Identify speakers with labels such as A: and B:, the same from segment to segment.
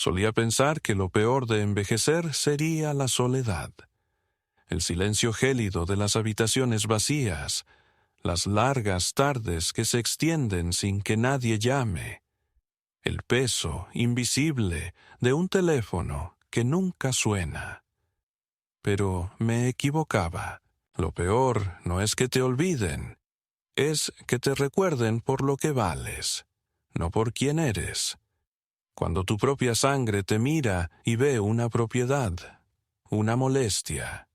A: Solía pensar que lo peor de envejecer sería la soledad. El silencio gélido de las habitaciones vacías, las largas tardes que se extienden sin que nadie llame, el peso invisible de un teléfono que nunca suena. Pero me equivocaba. Lo peor no es que te olviden, es que te recuerden por lo que vales, no por quién eres. Cuando tu propia sangre te mira y ve una propiedad, una molestia,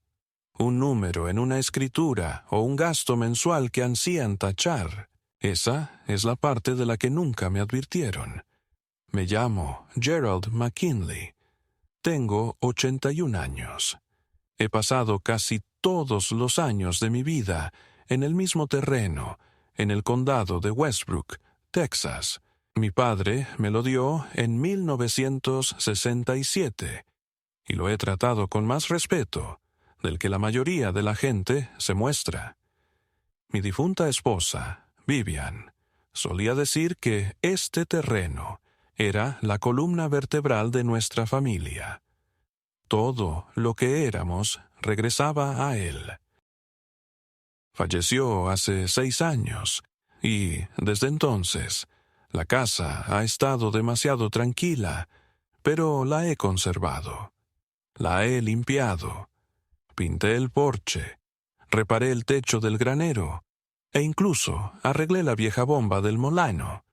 A: un número en una escritura o un gasto mensual que ansían tachar, esa es la parte de la que nunca me advirtieron. Me llamo Gerald McKinley. Tengo 81 años. He pasado casi todos los años de mi vida en el mismo terreno, en el condado de Westbrook, Texas. Mi padre me lo dio en 1967 y lo he tratado con más respeto del que la mayoría de la gente se muestra. Mi difunta esposa, Vivian, solía decir que este terreno era la columna vertebral de nuestra familia. Todo lo que éramos regresaba a él. Falleció hace 6 años y, desde entonces, la casa ha estado demasiado tranquila, pero la he conservado. La he limpiado. Pinté el porche, reparé el techo del granero e incluso arreglé la vieja bomba del molino.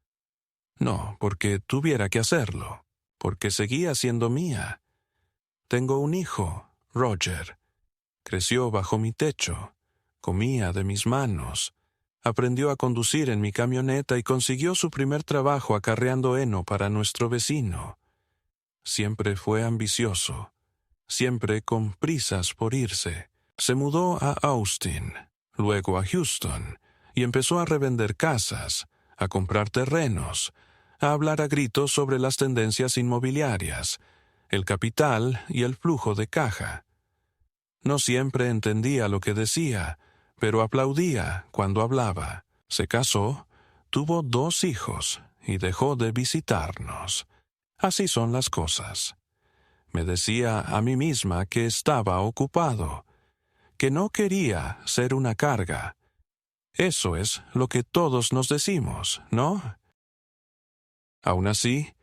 A: No porque tuviera que hacerlo, porque seguía siendo mía. Tengo un hijo, Roger. Creció bajo mi techo, comía de mis manos, aprendió a conducir en mi camioneta y consiguió su primer trabajo acarreando heno para nuestro vecino. Siempre fue ambicioso, siempre con prisas por irse. Se mudó a Austin, luego a Houston, y empezó a revender casas, a comprar terrenos, a hablar a gritos sobre las tendencias inmobiliarias, el capital y el flujo de caja. No siempre entendía lo que decía, pero aplaudía cuando hablaba. Se casó, tuvo 2 hijos y dejó de visitarnos. Así son las cosas. Me decía a mí misma que estaba ocupado, que no quería ser una carga. Eso es lo que todos nos decimos, ¿no? Aún así,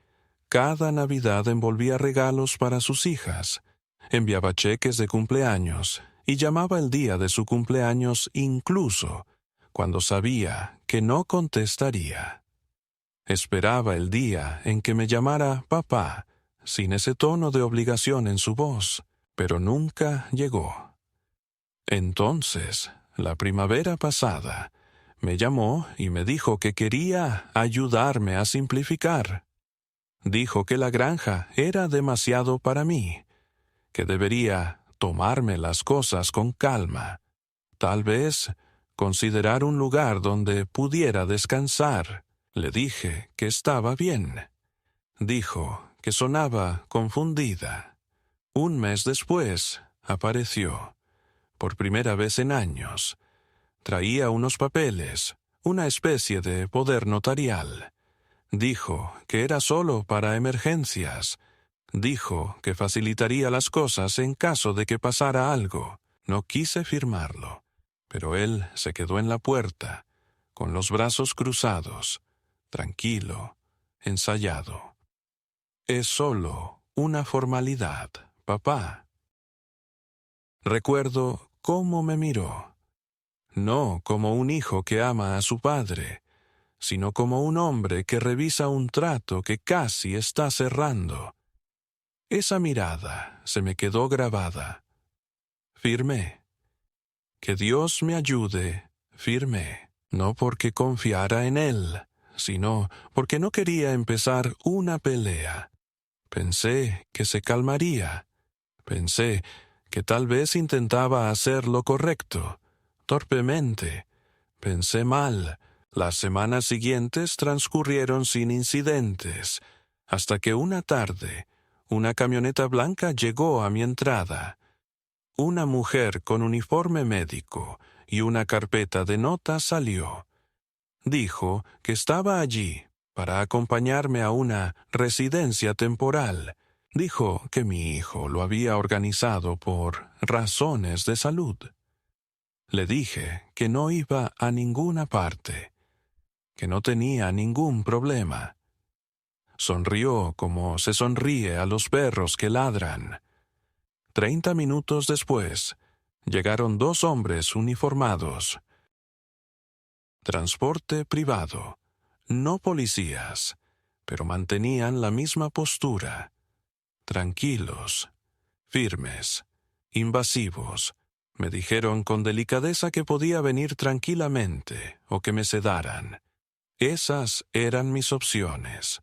A: cada Navidad envolvía regalos para sus hijas, enviaba cheques de cumpleaños y llamaba el día de su cumpleaños incluso cuando sabía que no contestaría. Esperaba el día en que me llamara papá, sin ese tono de obligación en su voz, pero nunca llegó. Entonces, la primavera pasada, me llamó y me dijo que quería ayudarme a simplificar. Dijo que la granja era demasiado para mí, que debería tomarme las cosas con calma, tal vez considerar un lugar donde pudiera descansar. Le dije que estaba bien. Dijo que sonaba confundida. Un mes después, apareció, por primera vez en años. Traía unos papeles, una especie de poder notarial. Dijo que era solo para emergencias. Dijo que facilitaría las cosas en caso de que pasara algo. No quise firmarlo, pero él se quedó en la puerta, con los brazos cruzados, tranquilo, ensayado. Es solo una formalidad, papá. Recuerdo cómo me miró. No como un hijo que ama a su padre, sino como un hombre que revisa un trato que casi está cerrando. Esa mirada se me quedó grabada. Firmé. Que Dios me ayude, firmé. No porque confiara en Él, sino porque no quería empezar una pelea. Pensé que se calmaría. Pensé que tal vez intentaba hacer lo correcto, torpemente. Pensé mal. Las semanas siguientes transcurrieron sin incidentes, hasta que una tarde, una camioneta blanca llegó a mi entrada. Una mujer con uniforme médico y una carpeta de notas salió. Dijo que estaba allí para acompañarme a una residencia temporal Dijo que mi hijo lo había organizado por razones de salud. Le dije que no iba a ninguna parte, que no tenía ningún problema. Sonrió como se sonríe a los perros que ladran. 30 minutos después, llegaron 2 hombres uniformados. Transporte privado, no policías, pero mantenían la misma postura. Tranquilos, firmes, invasivos. Me dijeron con delicadeza que podía venir tranquilamente o que me sedaran. Esas eran mis opciones.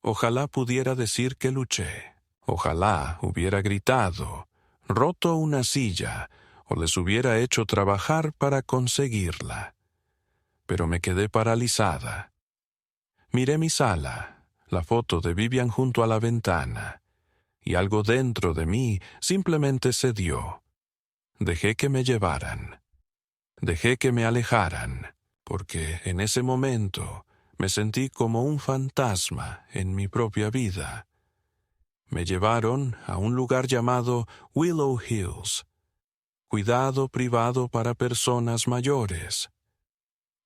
A: Ojalá pudiera decir que luché. Ojalá hubiera gritado, roto una silla o les hubiera hecho trabajar para conseguirla. Pero me quedé paralizada. Miré mi sala, la foto de Vivian junto a la ventana, y algo dentro de mí simplemente cedió. Dejé que me llevaran. Dejé que me alejaran, porque en ese momento me sentí como un fantasma en mi propia vida. Me llevaron a un lugar llamado Willow Hills, cuidado privado para personas mayores.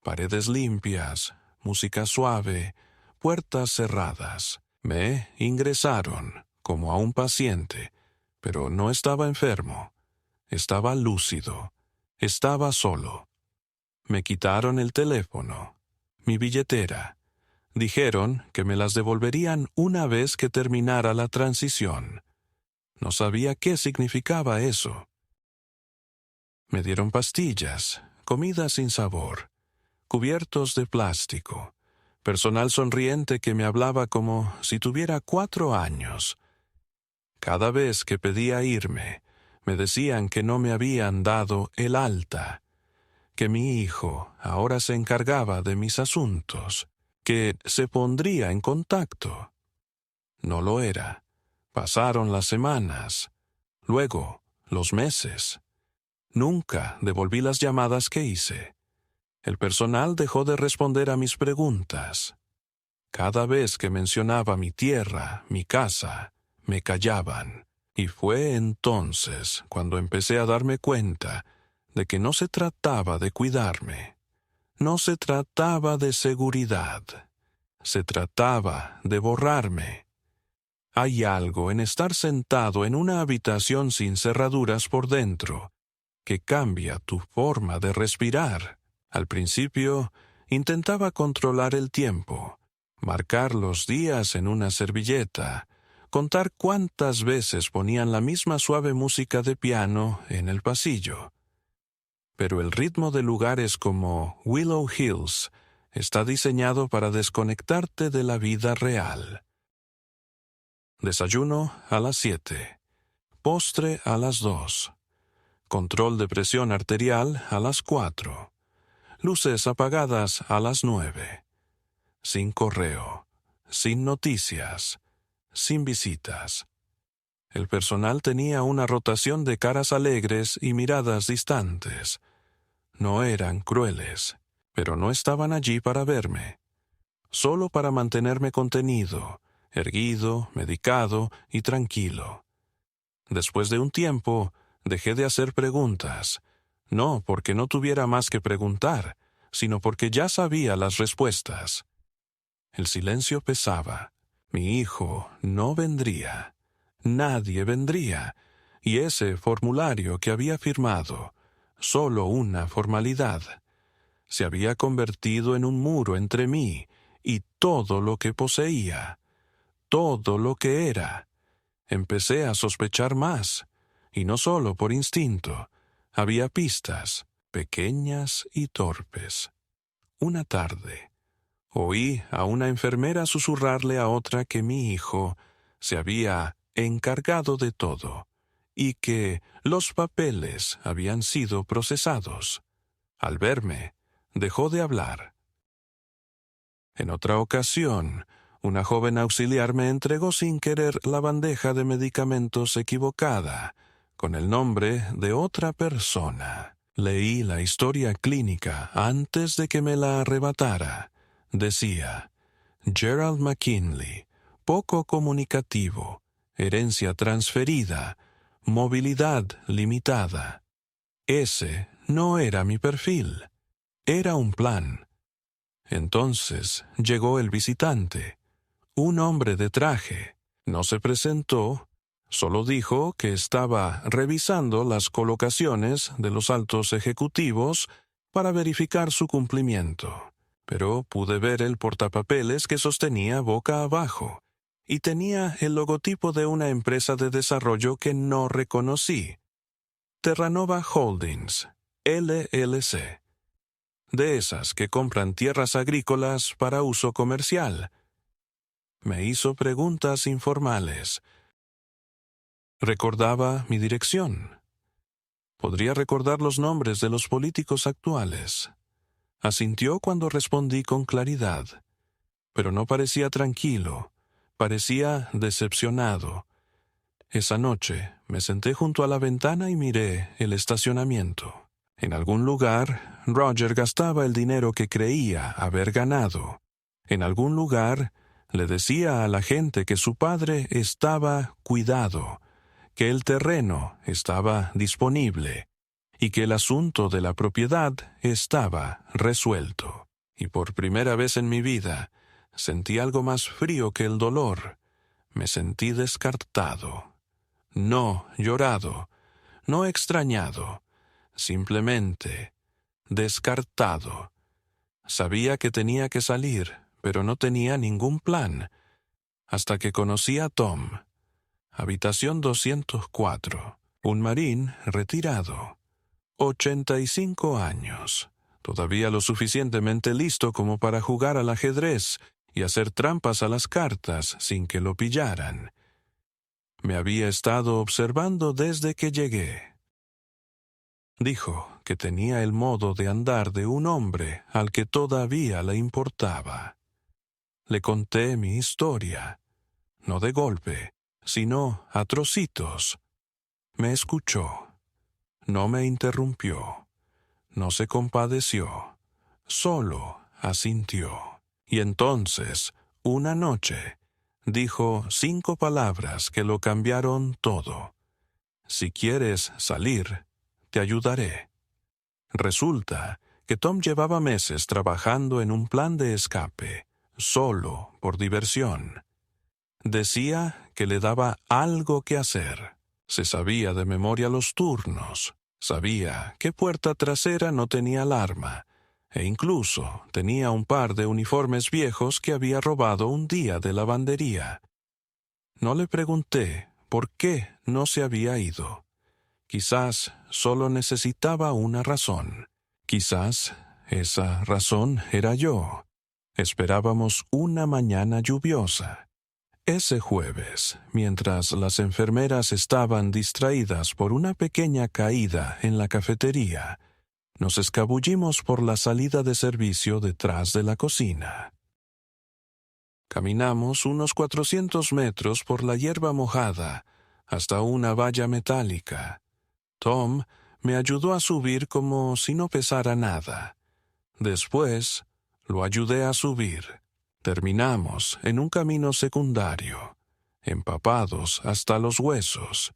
A: Paredes limpias, música suave, puertas cerradas. Me ingresaron como a un paciente, pero no estaba enfermo. Estaba lúcido. Estaba solo. Me quitaron el teléfono, mi billetera. Dijeron que me las devolverían una vez que terminara la transición. No sabía qué significaba eso. Me dieron pastillas, comida sin sabor, cubiertos de plástico, personal sonriente que me hablaba como si tuviera 4 años. Cada vez que pedía irme, me decían que no me habían dado el alta, que mi hijo ahora se encargaba de mis asuntos, que se pondría en contacto. No lo era. Pasaron las semanas, luego los meses. Nunca devolví las llamadas que hice. El personal dejó de responder a mis preguntas. Cada vez que mencionaba mi tierra, mi casa, me callaban. Y fue entonces cuando empecé a darme cuenta de que no se trataba de cuidarme. No se trataba de seguridad. Se trataba de borrarme. Hay algo en estar sentado en una habitación sin cerraduras por dentro que cambia tu forma de respirar. Al principio, intentaba controlar el tiempo, marcar los días en una servilleta, contar cuántas veces ponían la misma suave música de piano en el pasillo. Pero el ritmo de lugares como Willow Hills está diseñado para desconectarte de la vida real. Desayuno a las 7. Postre a las 2. Control de presión arterial a las 4. Luces apagadas a las 9. Sin correo, sin noticias, sin visitas. El personal tenía una rotación de caras alegres y miradas distantes. No eran crueles, pero no estaban allí para verme. Solo para mantenerme contenido, erguido, medicado y tranquilo. Después de un tiempo, dejé de hacer preguntas, no porque no tuviera más que preguntar, sino porque ya sabía las respuestas. El silencio pesaba. Mi hijo no vendría. Nadie vendría. Y ese formulario que había firmado, solo una formalidad, se había convertido en un muro entre mí y todo lo que poseía, todo lo que era. Empecé a sospechar más, y no solo por instinto. Había pistas, pequeñas y torpes. Una tarde, oí a una enfermera susurrarle a otra que mi hijo se había encargado de todo y que los papeles habían sido procesados. Al verme, dejó de hablar. En otra ocasión, una joven auxiliar me entregó sin querer la bandeja de medicamentos equivocada, con el nombre de otra persona. Leí la historia clínica antes de que me la arrebatara. Decía, Gerald McKinley, poco comunicativo, herencia transferida, movilidad limitada. Ese no era mi perfil. Era un plan. Entonces llegó el visitante, un hombre de traje. No se presentó, solo dijo que estaba revisando las colocaciones de los altos ejecutivos para verificar su cumplimiento. Pero pude ver el portapapeles que sostenía boca abajo, y tenía el logotipo de una empresa de desarrollo que no reconocí. Terranova Holdings, LLC. De esas que compran tierras agrícolas para uso comercial. Me hizo preguntas informales. Recordaba mi dirección. Podría recordar los nombres de los políticos actuales. Asintió cuando respondí con claridad, pero no parecía tranquilo, parecía decepcionado. Esa noche me senté junto a la ventana y miré el estacionamiento. En algún lugar, Roger gastaba el dinero que creía haber ganado. En algún lugar, le decía a la gente que su padre estaba cuidado, que el terreno estaba disponible y que el asunto de la propiedad estaba resuelto. Y por primera vez en mi vida, sentí algo más frío que el dolor. Me sentí descartado. No llorado, no extrañado, simplemente descartado. Sabía que tenía que salir, pero no tenía ningún plan, hasta que conocí a Tom. Habitación 204. Un marín retirado. 85 años. Todavía lo suficientemente listo como para jugar al ajedrez y hacer trampas a las cartas sin que lo pillaran. Me había estado observando desde que llegué. Dijo que tenía el modo de andar de un hombre al que todavía le importaba. Le conté mi historia, no de golpe, sino a trocitos. Me escuchó. No me interrumpió. No se compadeció. Solo asintió. Y entonces, una noche, dijo 5 palabras que lo cambiaron todo. Si quieres salir, te ayudaré. Resulta que Tom llevaba meses trabajando en un plan de escape, solo por diversión. Decía que le daba algo que hacer. Se sabía de memoria los turnos, sabía qué puerta trasera no tenía alarma, e incluso tenía un par de uniformes viejos que había robado un día de lavandería. No le pregunté por qué no se había ido. Quizás solo necesitaba una razón. Quizás esa razón era yo. Esperábamos una mañana lluviosa. Ese jueves, mientras las enfermeras estaban distraídas por una pequeña caída en la cafetería, nos escabullimos por la salida de servicio detrás de la cocina. Caminamos unos 400 metros por la hierba mojada hasta una valla metálica. Tom me ayudó a subir como si no pesara nada. Después, lo ayudé a subir. Terminamos en un camino secundario, empapados hasta los huesos,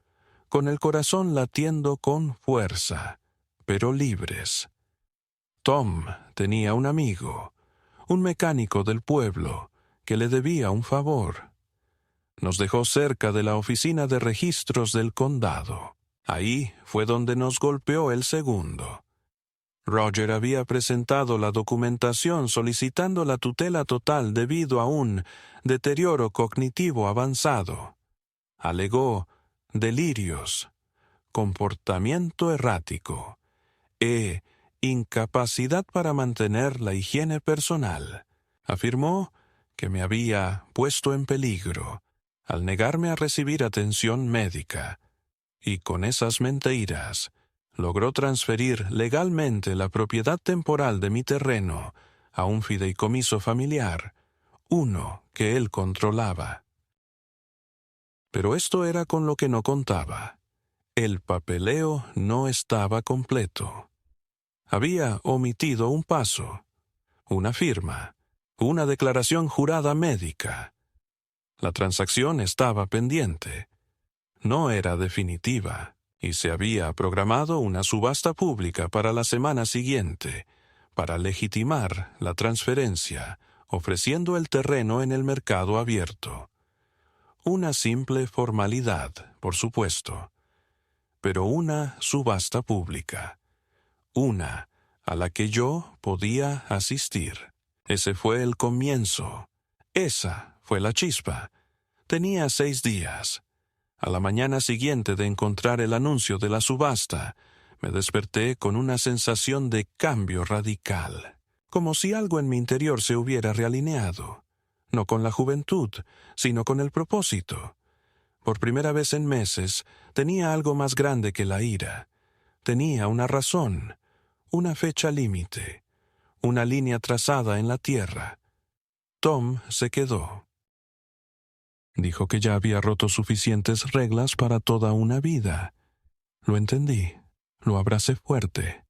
A: con el corazón latiendo con fuerza, pero libres. Tom tenía un amigo, un mecánico del pueblo, que le debía un favor. Nos dejó cerca de la oficina de registros del condado. Ahí fue donde nos golpeó el segundo. Roger había presentado la documentación solicitando la tutela total debido a un deterioro cognitivo avanzado. Alegó delirios, comportamiento errático e incapacidad para mantener la higiene personal. Afirmó que me había puesto en peligro al negarme a recibir atención médica, y con esas mentiras logró transferir legalmente la propiedad temporal de mi terreno a un fideicomiso familiar, uno que él controlaba. Pero esto era con lo que no contaba. El papeleo no estaba completo. Había omitido un paso, una firma, una declaración jurada médica. La transacción estaba pendiente. No era definitiva, y se había programado una subasta pública para la semana siguiente, para legitimar la transferencia, ofreciendo el terreno en el mercado abierto. Una simple formalidad, por supuesto, pero una subasta pública. Una a la que yo podía asistir. Ese fue el comienzo. Esa fue la chispa. Tenía 6 días. A la mañana siguiente de encontrar el anuncio de la subasta, me desperté con una sensación de cambio radical, como si algo en mi interior se hubiera realineado, no con la juventud, sino con el propósito. Por primera vez en meses, tenía algo más grande que la ira. Tenía una razón, una fecha límite, una línea trazada en la tierra. Tom se quedó. Dijo que ya había roto suficientes reglas para toda una vida. Lo entendí. Lo abracé fuerte,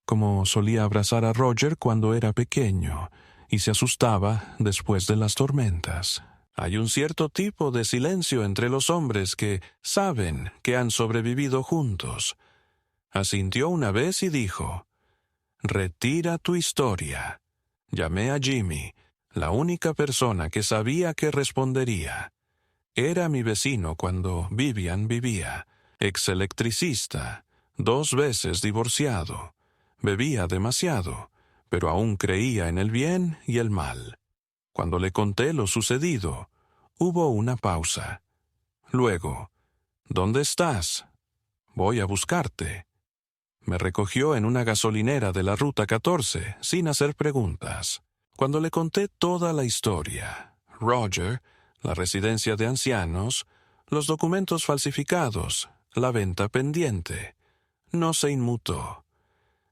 A: como solía abrazar a Roger cuando era pequeño y se asustaba después de las tormentas. Hay un cierto tipo de silencio entre los hombres que saben que han sobrevivido juntos. Asintió una vez y dijo: «Retira tu historia». Llamé a Jimmy, la única persona que sabía que respondería. Era mi vecino cuando Vivian vivía, ex-electricista, 2 veces divorciado. Bebía demasiado, pero aún creía en el bien y el mal. Cuando le conté lo sucedido, hubo una pausa. Luego, «¿Dónde estás? Voy a buscarte». Me recogió en una gasolinera de la Ruta 14, sin hacer preguntas. Cuando le conté toda la historia, Roger, la residencia de ancianos, los documentos falsificados, la venta pendiente, no se inmutó.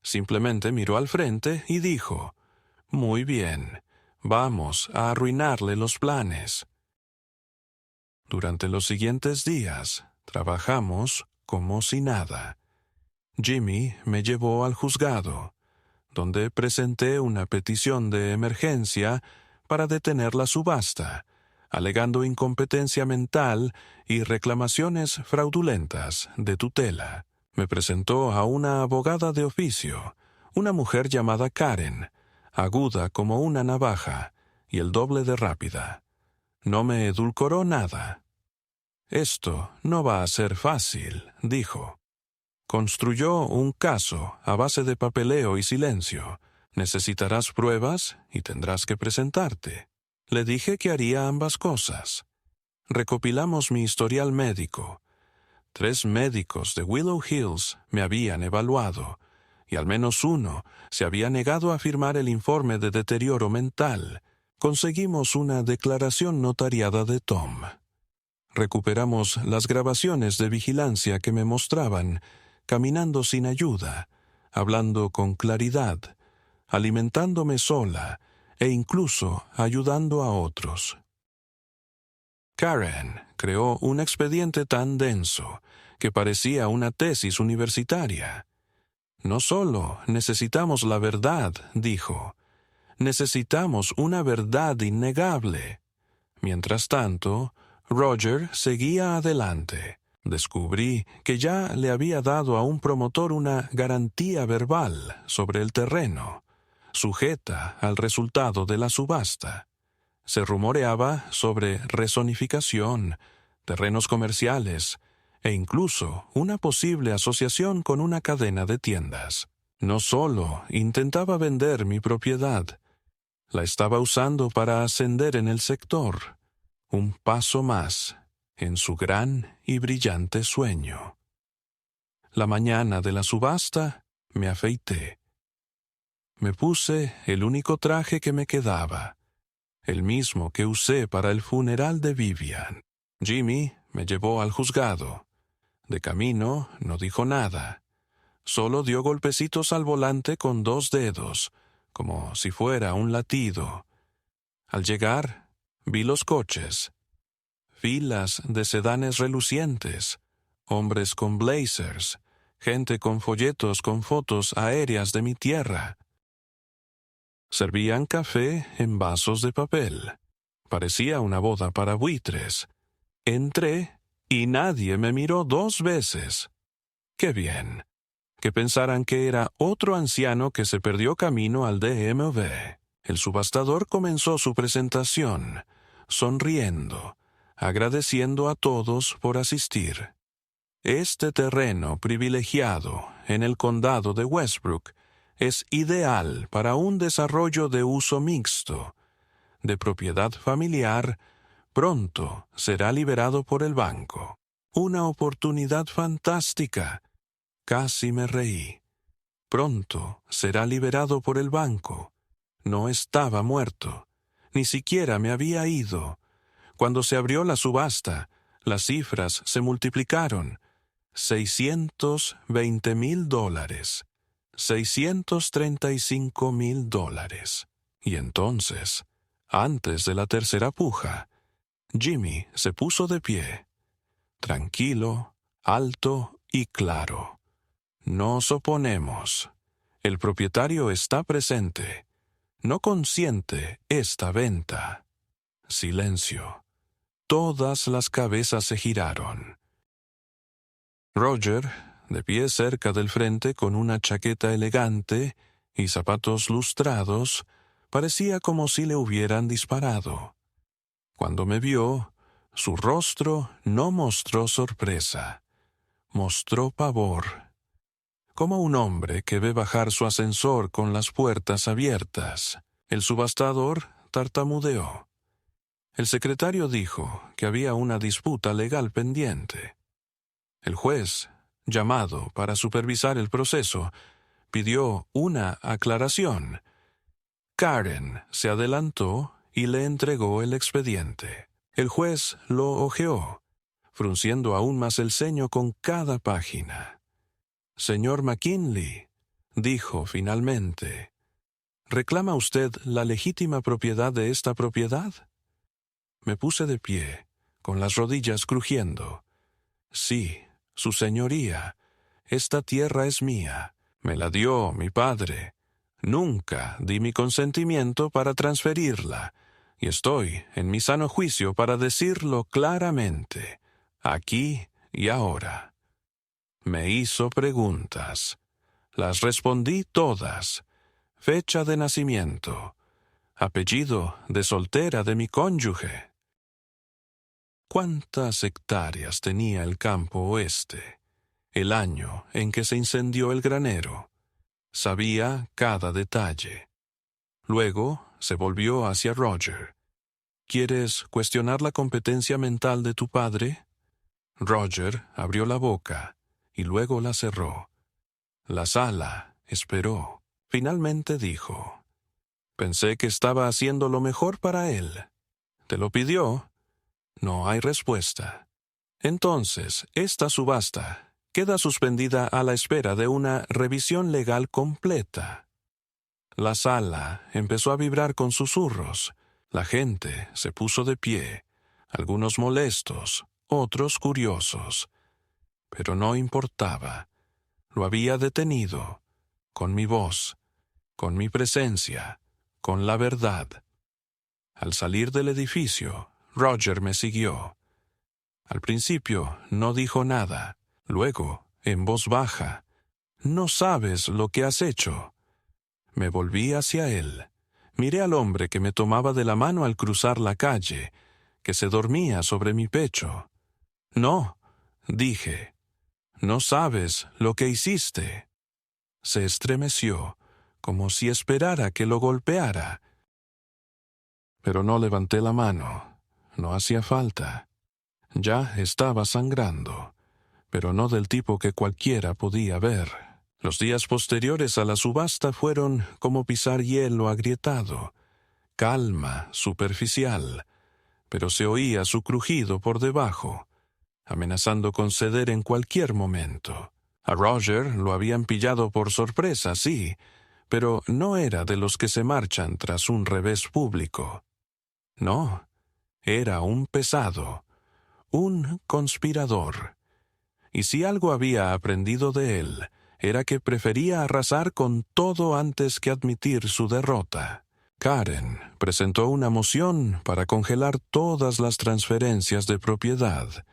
A: Simplemente miró al frente y dijo: «Muy bien, vamos a arruinarle los planes». Durante los siguientes días, trabajamos como si nada. Jimmy me llevó al juzgado, donde presenté una petición de emergencia para detener la subasta, alegando incompetencia mental y reclamaciones fraudulentas de tutela. Me presentó a una abogada de oficio, una mujer llamada Karen, aguda como una navaja y el doble de rápida. No me edulcoró nada. «Esto no va a ser fácil», dijo. «Construyó un caso a base de papeleo y silencio. Necesitarás pruebas y tendrás que presentarte». Le dije que haría ambas cosas. Recopilamos mi historial médico. 3 médicos de Willow Hills me habían evaluado, y al menos uno se había negado a firmar el informe de deterioro mental. Conseguimos una declaración notariada de Tom. Recuperamos las grabaciones de vigilancia que me mostraban caminando sin ayuda, hablando con claridad, alimentándome sola e incluso ayudando a otros. Karen creó un expediente tan denso que parecía una tesis universitaria. «No solo necesitamos la verdad», dijo, «necesitamos una verdad innegable». Mientras tanto, Roger seguía adelante. Descubrí que ya le había dado a un promotor una garantía verbal sobre el terreno, sujeta al resultado de la subasta. Se rumoreaba sobre rezonificación, terrenos comerciales e incluso una posible asociación con una cadena de tiendas. No solo intentaba vender mi propiedad, la estaba usando para ascender en el sector, un paso más en su gran y brillante sueño. La mañana de la subasta me afeité. Me puse el único traje que me quedaba, el mismo que usé para el funeral de Vivian. Jimmy me llevó al juzgado. De camino no dijo nada. Solo dio golpecitos al volante con 2 dedos, como si fuera un latido. Al llegar, vi los coches. Filas de sedanes relucientes, hombres con blazers, gente con folletos con fotos aéreas de mi tierra. Servían café en vasos de papel. Parecía una boda para buitres. Entré y nadie me miró 2 veces. ¡Qué bien! Que pensaran que era otro anciano que se perdió camino al DMV. El subastador comenzó su presentación, sonriendo, agradeciendo a todos por asistir. Este terreno privilegiado en el condado de Westbrook es ideal para un desarrollo de uso mixto, de propiedad familiar. Pronto será liberado por el banco. Una oportunidad fantástica. Casi me reí. Pronto será liberado por el banco. No estaba muerto. Ni siquiera me había ido. Cuando se abrió la subasta, las cifras se multiplicaron. $620,000. $635,000. Y entonces, antes de la tercera puja, Jimmy se puso de pie, tranquilo, alto y claro. Nos oponemos. El propietario está presente. No consiente esta venta. Silencio. Todas las cabezas se giraron. Roger, de pie cerca del frente con una chaqueta elegante y zapatos lustrados, parecía como si le hubieran disparado. Cuando me vio, su rostro no mostró sorpresa, mostró pavor, como un hombre que ve bajar su ascensor con las puertas abiertas. El subastador tartamudeó. El secretario dijo que había una disputa legal pendiente. El juez, llamado para supervisar el proceso, pidió una aclaración. Karen se adelantó y le entregó el expediente. El juez lo hojeó, frunciendo aún más el ceño con cada página. «Señor McKinley», dijo finalmente, «¿reclama usted la legítima propiedad de esta propiedad?» Me puse de pie, con las rodillas crujiendo. «Sí, su señoría, esta tierra es mía. Me la dio mi padre. Nunca di mi consentimiento para transferirla, y estoy en mi sano juicio para decirlo claramente, aquí y ahora». Me hizo preguntas. Las respondí todas. Fecha de nacimiento. Apellido de soltera de mi cónyuge. ¿Cuántas hectáreas tenía el campo oeste? El año en que se incendió el granero. Sabía cada detalle. Luego se volvió hacia Roger. ¿Quieres cuestionar la competencia mental de tu padre? Roger abrió la boca y luego la cerró. La sala esperó. Finalmente dijo: «Pensé que estaba haciendo lo mejor para él. ¿Te lo pidió?» No hay respuesta. Entonces, esta subasta queda suspendida a la espera de una revisión legal completa. La sala empezó a vibrar con susurros. La gente se puso de pie, algunos molestos, otros curiosos. Pero no importaba. Lo había detenido, con mi voz, con mi presencia, con la verdad. Al salir del edificio, Roger me siguió. Al principio no dijo nada. Luego, en voz baja: «No sabes lo que has hecho». Me volví hacia él. Miré al hombre que me tomaba de la mano al cruzar la calle, que se dormía sobre mi pecho. «No», dije, «no sabes lo que hiciste». Se estremeció, como si esperara que lo golpeara. Pero no levanté la mano. No hacía falta. Ya estaba sangrando, pero no del tipo que cualquiera podía ver. Los días posteriores a la subasta fueron como pisar hielo agrietado, calma, superficial, pero se oía su crujido por debajo, amenazando con ceder en cualquier momento. A Roger lo habían pillado por sorpresa, sí, pero no era de los que se marchan tras un revés público. No, era un pesado, un conspirador. Y si algo había aprendido de él, era que prefería arrasar con todo antes que admitir su derrota. Karen presentó una moción para congelar todas las transferencias de propiedad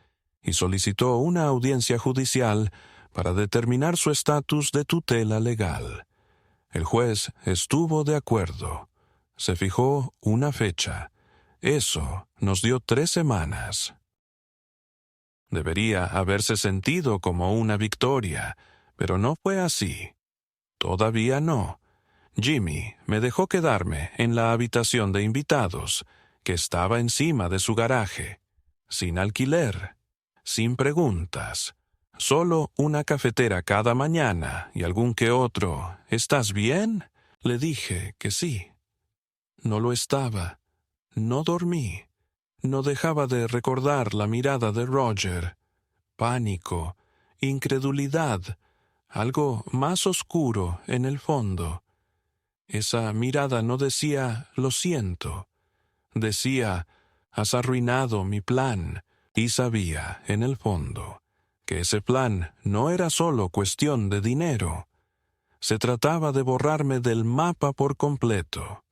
A: y solicitó una audiencia judicial para determinar su estatus de tutela legal. El juez estuvo de acuerdo. Se fijó una fecha. Eso nos dio 3 semanas. Debería haberse sentido como una victoria, pero no fue así. Todavía no. Jimmy me dejó quedarme en la habitación de invitados, que estaba encima de su garaje, sin alquiler, sin preguntas, solo una cafetera cada mañana y algún que otro «¿Estás bien?». Le dije que sí. No lo estaba. No dormí. No dejaba de recordar la mirada de Roger. Pánico, incredulidad, algo más oscuro en el fondo. Esa mirada no decía «lo siento». Decía «has arruinado mi plan», y sabía, en el fondo, que ese plan no era solo cuestión de dinero. Se trataba de borrarme del mapa por completo.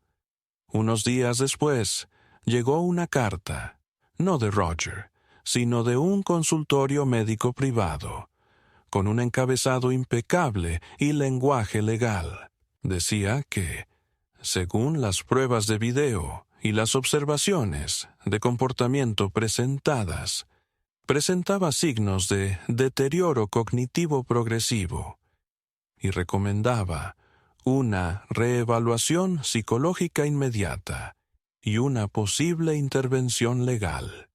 A: Unos días después, llegó una carta, no de Roger, sino de un consultorio médico privado, con un encabezado impecable y lenguaje legal. Decía que, según las pruebas de video y las observaciones de comportamiento presentadas, presentaba signos de deterioro cognitivo progresivo y recomendaba una reevaluación psicológica inmediata y una posible intervención legal.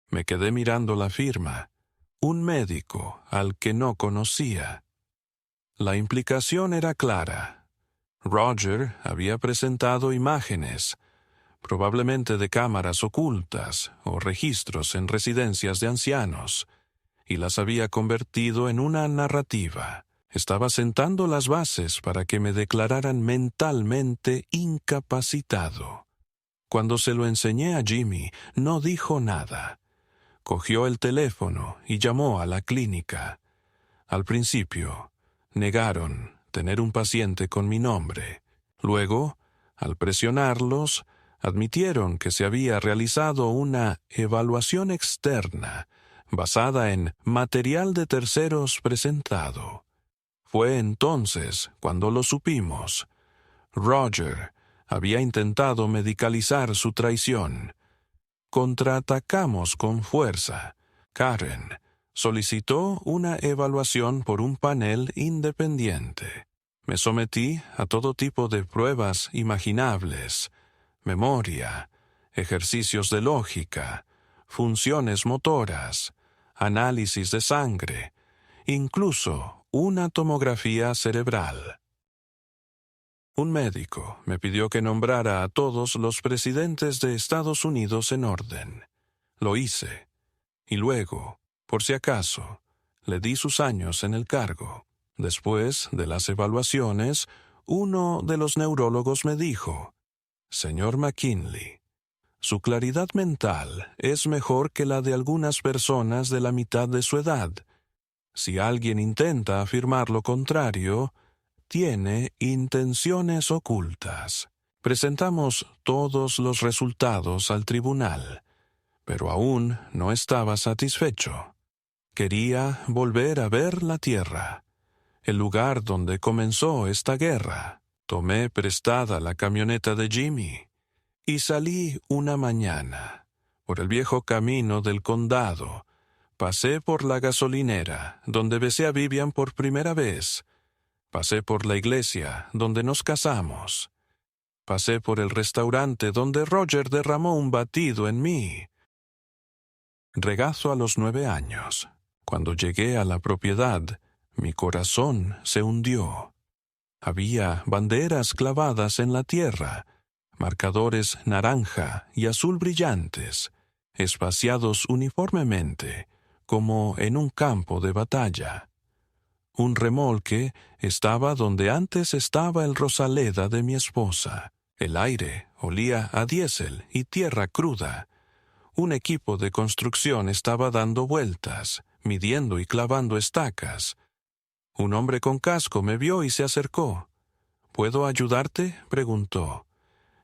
A: Me quedé mirando la firma, un médico al que no conocía. La implicación era clara. Roger había presentado imágenes, probablemente de cámaras ocultas o registros en residencias de ancianos, y las había convertido en una narrativa. Estaba sentando las bases para que me declararan mentalmente incapacitado. Cuando se lo enseñé a Jimmy, no dijo nada. Cogió el teléfono y llamó a la clínica. Al principio, negaron tener un paciente con mi nombre. Luego, al presionarlos, admitieron que se había realizado una evaluación externa basada en material de terceros presentado. Fue entonces cuando lo supimos. Roger había intentado medicalizar su traición. Contraatacamos con fuerza. Karen solicitó una evaluación por un panel independiente. Me sometí a todo tipo de pruebas imaginables: memoria, ejercicios de lógica, funciones motoras, análisis de sangre, incluso una tomografía cerebral. Un médico me pidió que nombrara a todos los presidentes de Estados Unidos en orden. Lo hice, y luego, por si acaso, le di sus años en el cargo. Después de las evaluaciones, uno de los neurólogos me dijo: «Señor McKinley, su claridad mental es mejor que la de algunas personas de la mitad de su edad. Si alguien intenta afirmar lo contrario, tiene intenciones ocultas». Presentamos todos los resultados al tribunal, pero aún no estaba satisfecho. Quería volver a ver la tierra, el lugar donde comenzó esta guerra. Tomé prestada la camioneta de Jimmy y salí una mañana por el viejo camino del condado. Pasé por la gasolinera, donde besé a Vivian por primera vez. Pasé por la iglesia, donde nos casamos. Pasé por el restaurante donde Roger derramó un batido en mí. Regazo a los 9 años. Cuando llegué a la propiedad, mi corazón se hundió. Había banderas clavadas en la tierra, marcadores naranja y azul brillantes, espaciados uniformemente, como en un campo de batalla. Un remolque estaba donde antes estaba el Rosaleda de mi esposa. El aire olía a diésel y tierra cruda. Un equipo de construcción estaba dando vueltas, midiendo y clavando estacas. Un hombre con casco me vio y se acercó. ¿Puedo ayudarte?, preguntó.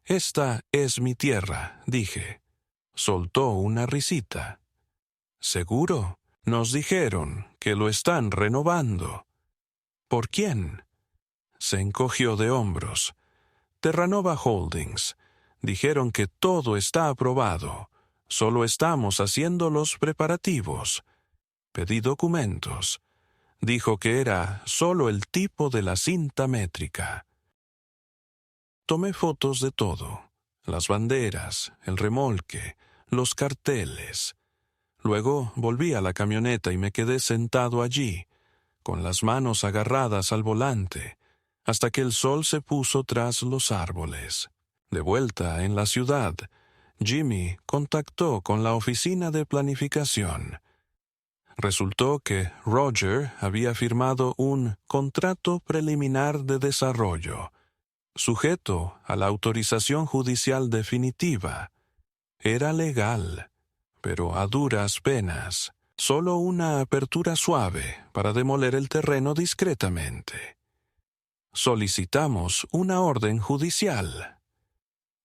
A: Esta es mi tierra, dije. Soltó una risita. ¿Seguro? Nos dijeron que lo están renovando. ¿Por quién? Se encogió de hombros. Terranova Holdings. Dijeron que todo está aprobado. Solo estamos haciendo los preparativos. Pedí documentos. Dijo que era solo el tipo de la cinta métrica. Tomé fotos de todo. Las banderas, el remolque, los carteles. Luego volví a la camioneta y me quedé sentado allí, con las manos agarradas al volante, hasta que el sol se puso tras los árboles. De vuelta en la ciudad, Jimmy contactó con la oficina de planificación. Resultó que Roger había firmado un contrato preliminar de desarrollo, sujeto a la autorización judicial definitiva. Era legal, pero a duras penas, solo una apertura suave para demoler el terreno discretamente. Solicitamos una orden judicial.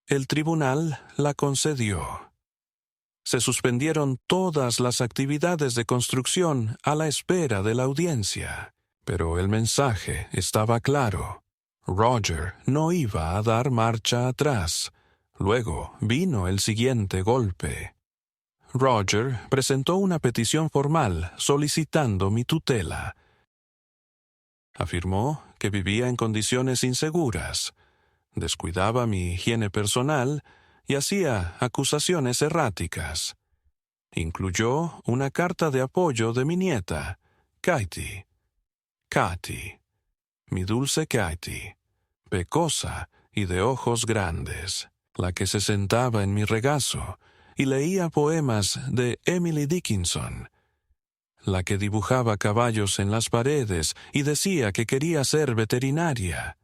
A: El tribunal la concedió. Se suspendieron todas las actividades de construcción a la espera de la audiencia, pero el mensaje estaba claro. Roger no iba a dar marcha atrás. Luego vino el siguiente golpe. Roger presentó una petición formal solicitando mi tutela. Afirmó que vivía en condiciones inseguras, descuidaba mi higiene personal y hacía acusaciones erráticas. Incluyó una carta de apoyo de mi nieta, Katie. Mi dulce Katie, pecosa y de ojos grandes, la que se sentaba en mi regazo y leía poemas de Emily Dickinson, la que dibujaba caballos en las paredes y decía que quería ser veterinaria.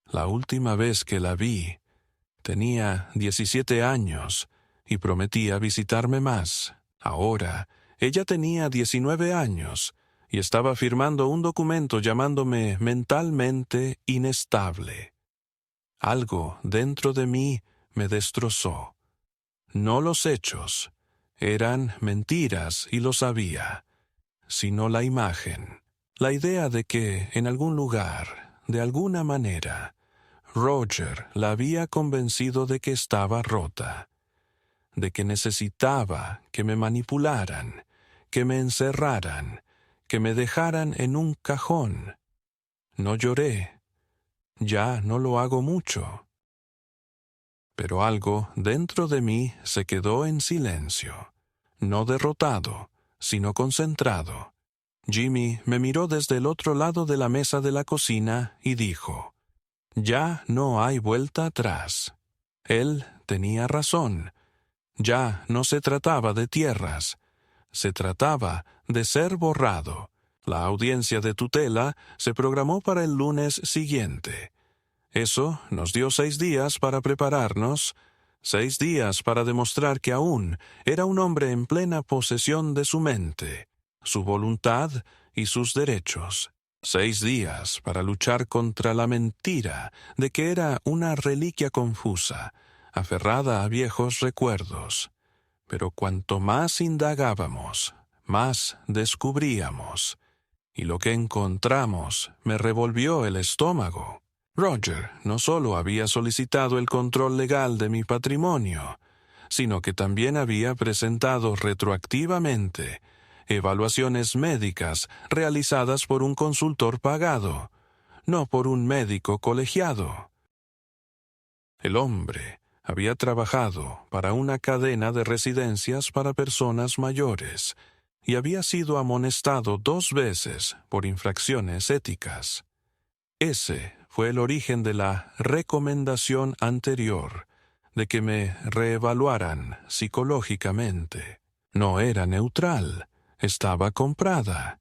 A: La última vez que la vi, tenía 17 años y prometía visitarme más. Ahora, ella tenía 19 años y estaba firmando un documento llamándome mentalmente inestable. Algo dentro de mí me destrozó. No los hechos, eran mentiras y lo sabía, sino la imagen, la idea de que en algún lugar, de alguna manera, Roger la había convencido de que estaba rota, de que necesitaba que me manipularan, que me encerraran, que me dejaran en un cajón. No lloré. Ya no lo hago mucho. Pero algo dentro de mí se quedó en silencio, no derrotado, sino concentrado. Jimmy me miró desde el otro lado de la mesa de la cocina y dijo: «Ya no hay vuelta atrás». Él tenía razón. Ya no se trataba de tierras, se trataba de ser borrado. La audiencia de tutela se programó para el lunes siguiente. Eso nos dio 6 días para prepararnos, 6 días para demostrar que aún era un hombre en plena posesión de su mente, su voluntad y sus derechos. 6 días para luchar contra la mentira de que era una reliquia confusa, aferrada a viejos recuerdos. Pero cuanto más indagábamos, más descubríamos, y lo que encontramos me revolvió el estómago. Roger no solo había solicitado el control legal de mi patrimonio, sino que también había presentado retroactivamente evaluaciones médicas realizadas por un consultor pagado, no por un médico colegiado. El hombre había trabajado para una cadena de residencias para personas mayores y había sido amonestado 2 veces por infracciones éticas. Ese fue el origen de la recomendación anterior de que me reevaluaran psicológicamente. No era neutral, estaba comprada.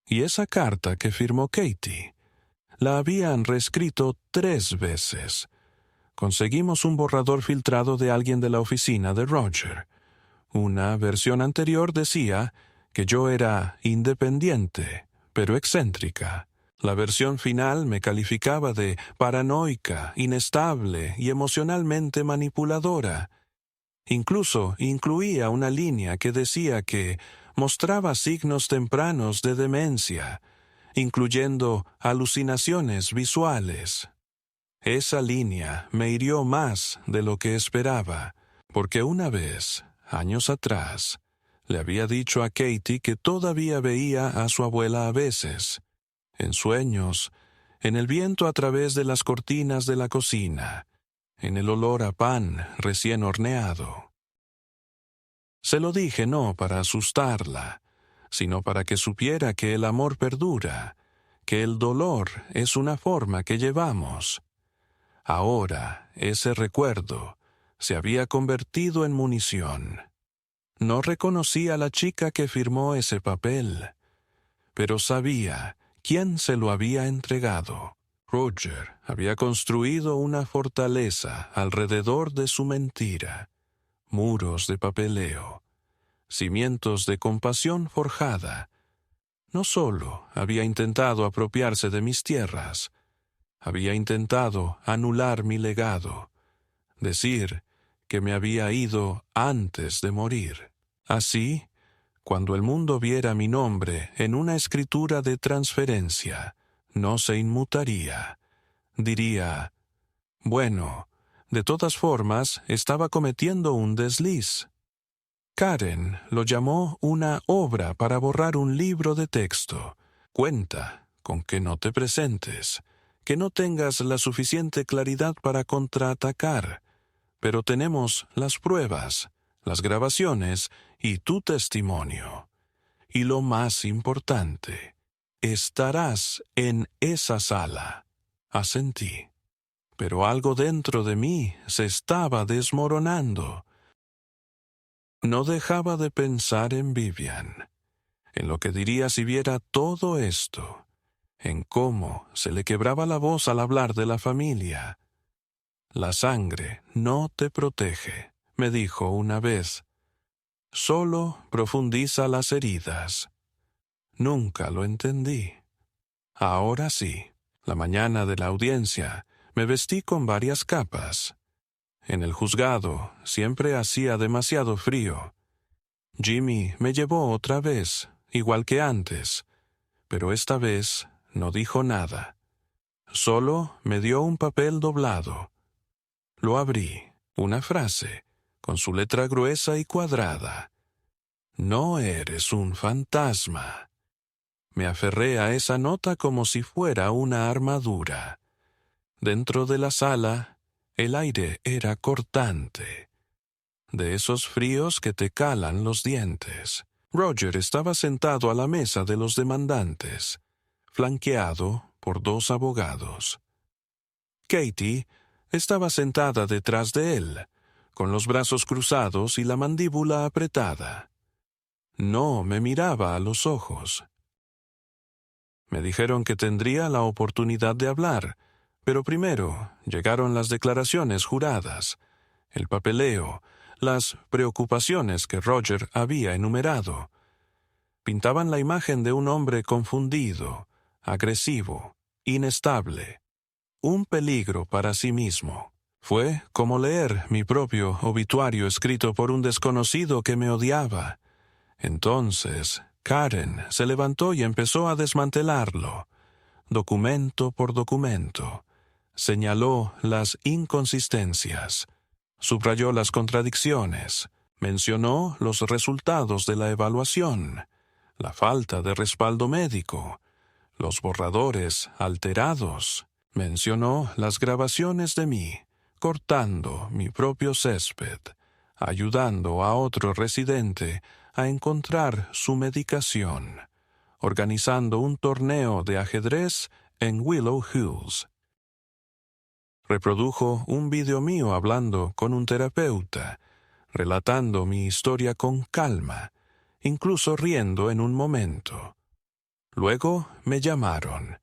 A: Y esa carta que firmó Katie, la habían reescrito 3 veces. Conseguimos un borrador filtrado de alguien de la oficina de Roger. Una versión anterior decía que yo era independiente, pero excéntrica. La versión final me calificaba de paranoica, inestable y emocionalmente manipuladora. Incluso incluía una línea que decía que mostraba signos tempranos de demencia, incluyendo alucinaciones visuales. Esa línea me hirió más de lo que esperaba, porque una vez, años atrás, le había dicho a Katie que todavía veía a su abuela a veces, en sueños, en el viento a través de las cortinas de la cocina, en el olor a pan recién horneado. Se lo dije no para asustarla, sino para que supiera que el amor perdura, que el dolor es una forma que llevamos. Ahora, ese recuerdo se había convertido en munición. No reconocí a la chica que firmó ese papel, pero sabía quién se lo había entregado. Roger había construido una fortaleza alrededor de su mentira, muros de papeleo, cimientos de compasión forjada. No solo había intentado apropiarse de mis tierras, había intentado anular mi legado, decir que me había ido antes de morir. Así, cuando el mundo viera mi nombre en una escritura de transferencia, no se inmutaría. Diría, bueno, de todas formas, estaba cometiendo un desliz. Karen lo llamó una obra para borrar un libro de texto. Cuenta con que no te presentes, que no tengas la suficiente claridad para contraatacar, pero tenemos las pruebas, las grabaciones y tu testimonio. Y lo más importante, estarás en esa sala. Asentí. Pero algo dentro de mí se estaba desmoronando. No dejaba de pensar en Vivian, en lo que diría si viera todo esto, en cómo se le quebraba la voz al hablar de la familia. La sangre no te protege, me dijo una vez. Solo profundiza las heridas. Nunca lo entendí. Ahora sí, la mañana de la audiencia, me vestí con varias capas. En el juzgado siempre hacía demasiado frío. Jimmy me llevó otra vez, igual que antes, pero esta vez no dijo nada. Solo me dio un papel doblado. Lo abrí, una frase, con su letra gruesa y cuadrada. No eres un fantasma. Me aferré a esa nota como si fuera una armadura. Dentro de la sala, el aire era cortante, de esos fríos que te calan los dientes. Roger estaba sentado a la mesa de los demandantes, flanqueado por dos abogados. Katie estaba sentada detrás de él, con los brazos cruzados y la mandíbula apretada. No me miraba a los ojos. Me dijeron que tendría la oportunidad de hablar, pero primero llegaron las declaraciones juradas, el papeleo, las preocupaciones que Roger había enumerado. Pintaban la imagen de un hombre confundido, agresivo, inestable, un peligro para sí mismo. Fue como leer mi propio obituario escrito por un desconocido que me odiaba. Entonces, Karen se levantó y empezó a desmantelarlo, documento por documento. Señaló las inconsistencias, subrayó las contradicciones, mencionó los resultados de la evaluación, la falta de respaldo médico, los borradores alterados. Mencionó las grabaciones de mí, cortando mi propio césped, ayudando a otro residente a encontrar su medicación, organizando un torneo de ajedrez en Willow Hills. Reprodujo un video mío hablando con un terapeuta, relatando mi historia con calma, incluso riendo en un momento. Luego me llamaron.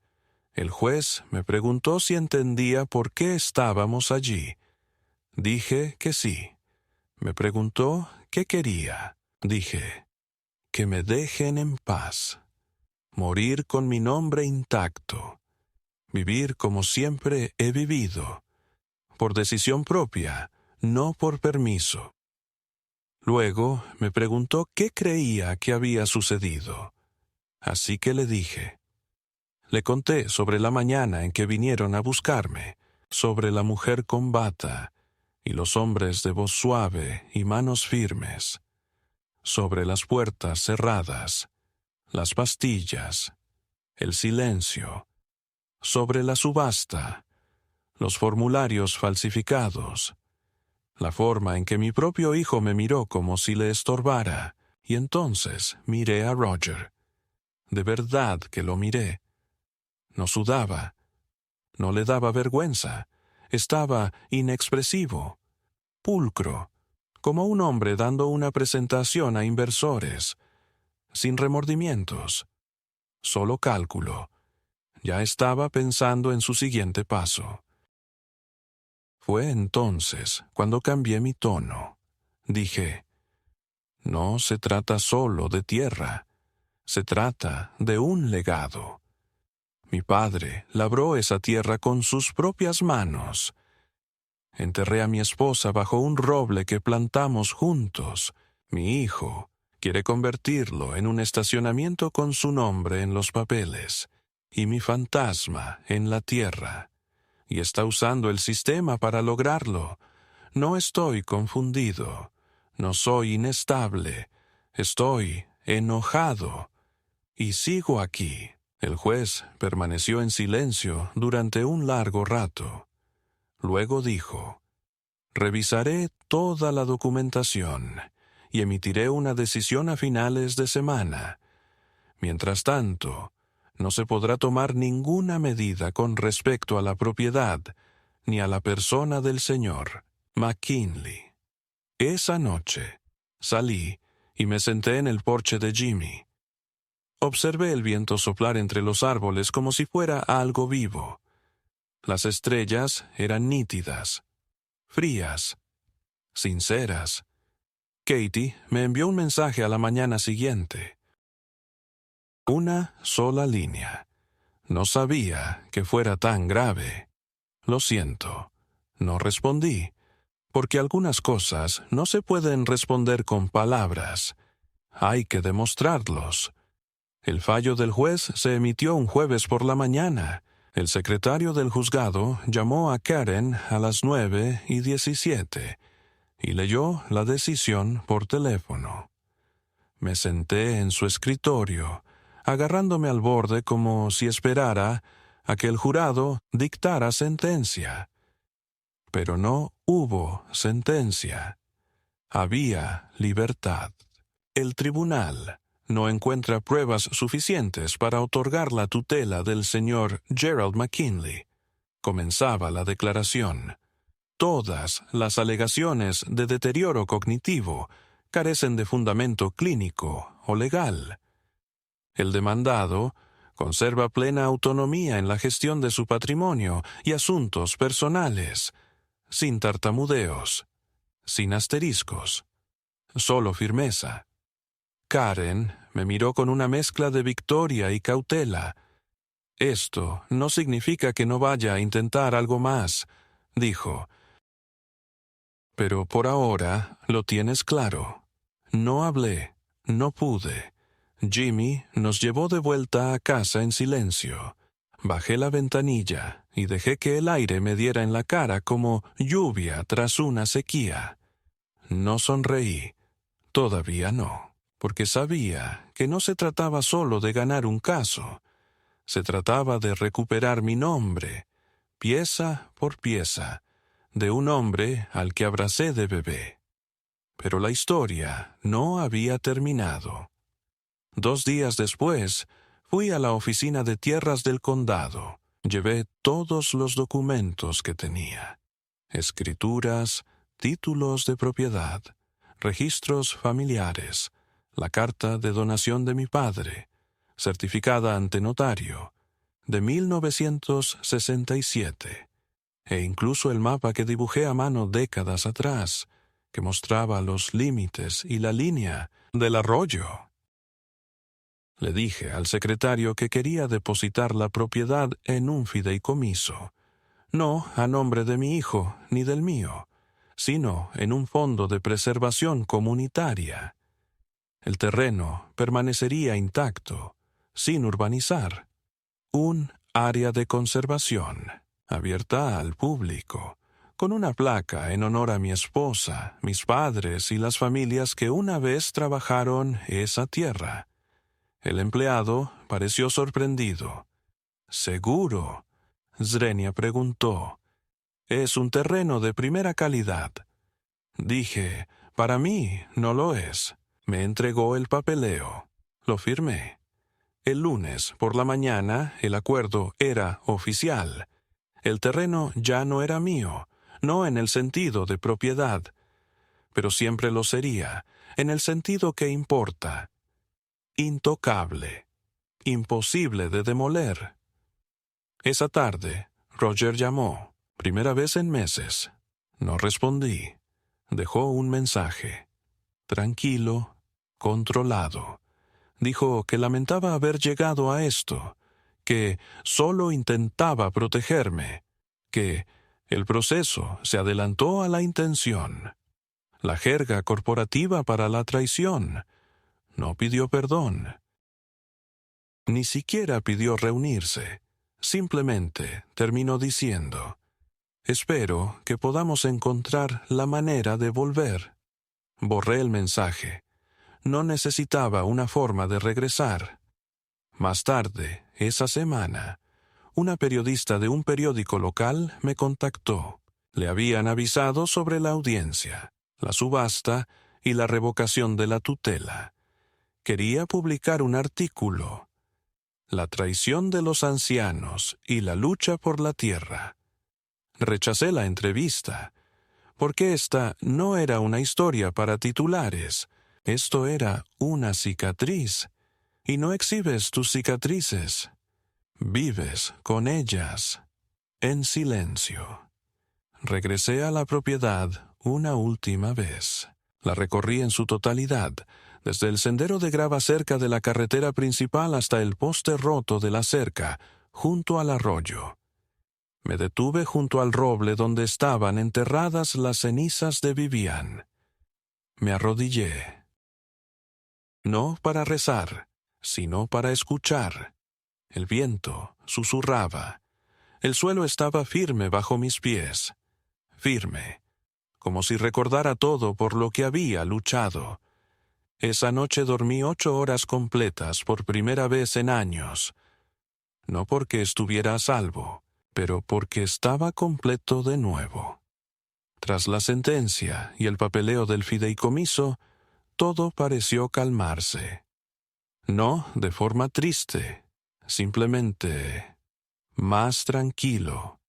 A: El juez me preguntó si entendía por qué estábamos allí. Dije que sí. Me preguntó qué quería. Dije, que me dejen en paz. morir con mi nombre intacto, vivir como siempre he vivido, por decisión propia, no por permiso. Luego me preguntó qué creía que había sucedido. Así que le dije. Le conté sobre la mañana en que vinieron a buscarme, sobre la mujer con bata y los hombres de voz suave y manos firmes, sobre las puertas cerradas, las pastillas, el silencio, sobre la subasta, los formularios falsificados, la forma en que mi propio hijo me miró como si le estorbara, y entonces miré a Roger. De verdad que lo miré. No sudaba, no le daba vergüenza, estaba inexpresivo, pulcro, como un hombre dando una presentación a inversores, sin remordimientos, solo cálculo. Ya estaba pensando en su siguiente paso. Fue entonces cuando cambié mi tono. Dije, no se trata solo de tierra, se trata de un legado. Mi padre labró esa tierra con sus propias manos. Enterré a mi esposa bajo un roble que plantamos juntos. Mi hijo quiere convertirlo en un estacionamiento con su nombre en los papeles y mi fantasma en la tierra. Y está usando el sistema para lograrlo. No estoy confundido. No soy inestable. Estoy enojado. Y sigo aquí. El juez permaneció en silencio durante un largo rato. Luego dijo, revisaré toda la documentación y emitiré una decisión a finales de semana. Mientras tanto, no se podrá tomar ninguna medida con respecto a la propiedad ni a la persona del señor McKinley. Esa noche salí y me senté en el porche de Jimmy. Observé el viento soplar entre los árboles como si fuera algo vivo. Las estrellas eran nítidas, frías, sinceras. Katie me envió un mensaje a la mañana siguiente. Una sola línea. No sabía que fuera tan grave. Lo siento. No respondí, porque algunas cosas no se pueden responder con palabras. Hay que demostrarlos. El fallo del juez se emitió un jueves por la mañana. El secretario del juzgado llamó a Karen a las 9:17 y leyó la decisión por teléfono. Me senté en su escritorio, agarrándome al borde como si esperara a que el jurado dictara sentencia. Pero no hubo sentencia. Había libertad. El tribunal no encuentra pruebas suficientes para otorgar la tutela del señor Gerald McKinley. Comenzaba la declaración. Todas las alegaciones de deterioro cognitivo carecen de fundamento clínico o legal. El demandado conserva plena autonomía en la gestión de su patrimonio y asuntos personales, sin tartamudeos, sin asteriscos, solo firmeza. Karen me miró con una mezcla de victoria y cautela. Esto no significa que no vaya a intentar algo más, dijo. Pero por ahora lo tienes claro. No hablé, no pude. Jimmy nos llevó de vuelta a casa en silencio. Bajé la ventanilla y dejé que el aire me diera en la cara como lluvia tras una sequía. No sonreí. Todavía no, porque sabía que no se trataba solo de ganar un caso. Se trataba de recuperar mi nombre, pieza por pieza, de un hombre al que abracé de bebé. Pero la historia no había terminado. 2 días después, fui a la oficina de tierras del condado. Llevé todos los documentos que tenía. Escrituras, títulos de propiedad, registros familiares, la carta de donación de mi padre, certificada ante notario, de 1967, e incluso el mapa que dibujé a mano décadas atrás, que mostraba los límites y la línea del arroyo. Le dije al secretario que quería depositar la propiedad en un fideicomiso, no a nombre de mi hijo ni del mío, sino en un fondo de preservación comunitaria. El terreno permanecería intacto, sin urbanizar. Un área de conservación, abierta al público, con una placa en honor a mi esposa, mis padres y las familias que una vez trabajaron esa tierra. El empleado pareció sorprendido. «¿Seguro?», Zrenia preguntó. «Es un terreno de primera calidad». Dije, «Para mí no lo es». Me entregó el papeleo. Lo firmé. El lunes, por la mañana, el acuerdo era oficial. El terreno ya no era mío, no en el sentido de propiedad, pero siempre lo sería, en el sentido que importa. Intocable. Imposible de demoler. Esa tarde, Roger llamó, primera vez en meses. No respondí. Dejó un mensaje. Tranquilo, controlado. Dijo que lamentaba haber llegado a esto, que solo intentaba protegerme, que el proceso se adelantó a la intención. La jerga corporativa para la traición. No pidió perdón. Ni siquiera pidió reunirse. Simplemente terminó diciendo, «Espero que podamos encontrar la manera de volver». Borré el mensaje. No necesitaba una forma de regresar. Más tarde, esa semana, una periodista de un periódico local me contactó. Le habían avisado sobre la audiencia, la subasta y la revocación de la tutela. Quería publicar un artículo. La traición de los ancianos y la lucha por la tierra. Rechacé la entrevista, porque esta no era una historia para titulares. Esto era una cicatriz, y no exhibes tus cicatrices. Vives con ellas, en silencio. Regresé a la propiedad una última vez. La recorrí en su totalidad, desde el sendero de grava cerca de la carretera principal hasta el poste roto de la cerca, junto al arroyo. Me detuve junto al roble donde estaban enterradas las cenizas de Vivian. Me arrodillé. No para rezar, sino para escuchar. El viento susurraba. El suelo estaba firme bajo mis pies. Firme, como si recordara todo por lo que había luchado. Esa noche dormí 8 horas completas por primera vez en años. No porque estuviera a salvo, pero porque estaba completo de nuevo. Tras la sentencia y el papeleo del fideicomiso, todo pareció calmarse. No de forma triste, simplemente más tranquilo,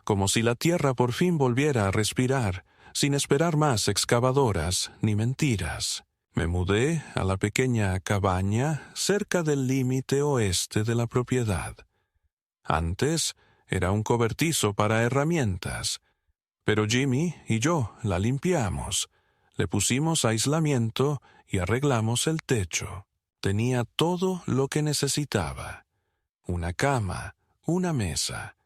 A: como si la tierra por fin volviera a respirar, sin esperar más excavadoras ni mentiras. Me mudé a la pequeña cabaña cerca del límite oeste de la propiedad. Antes era un cobertizo para herramientas, pero Jimmy y yo la limpiamos, le pusimos aislamiento y arreglamos el techo. Tenía todo lo que necesitaba. Una cama, una mesa,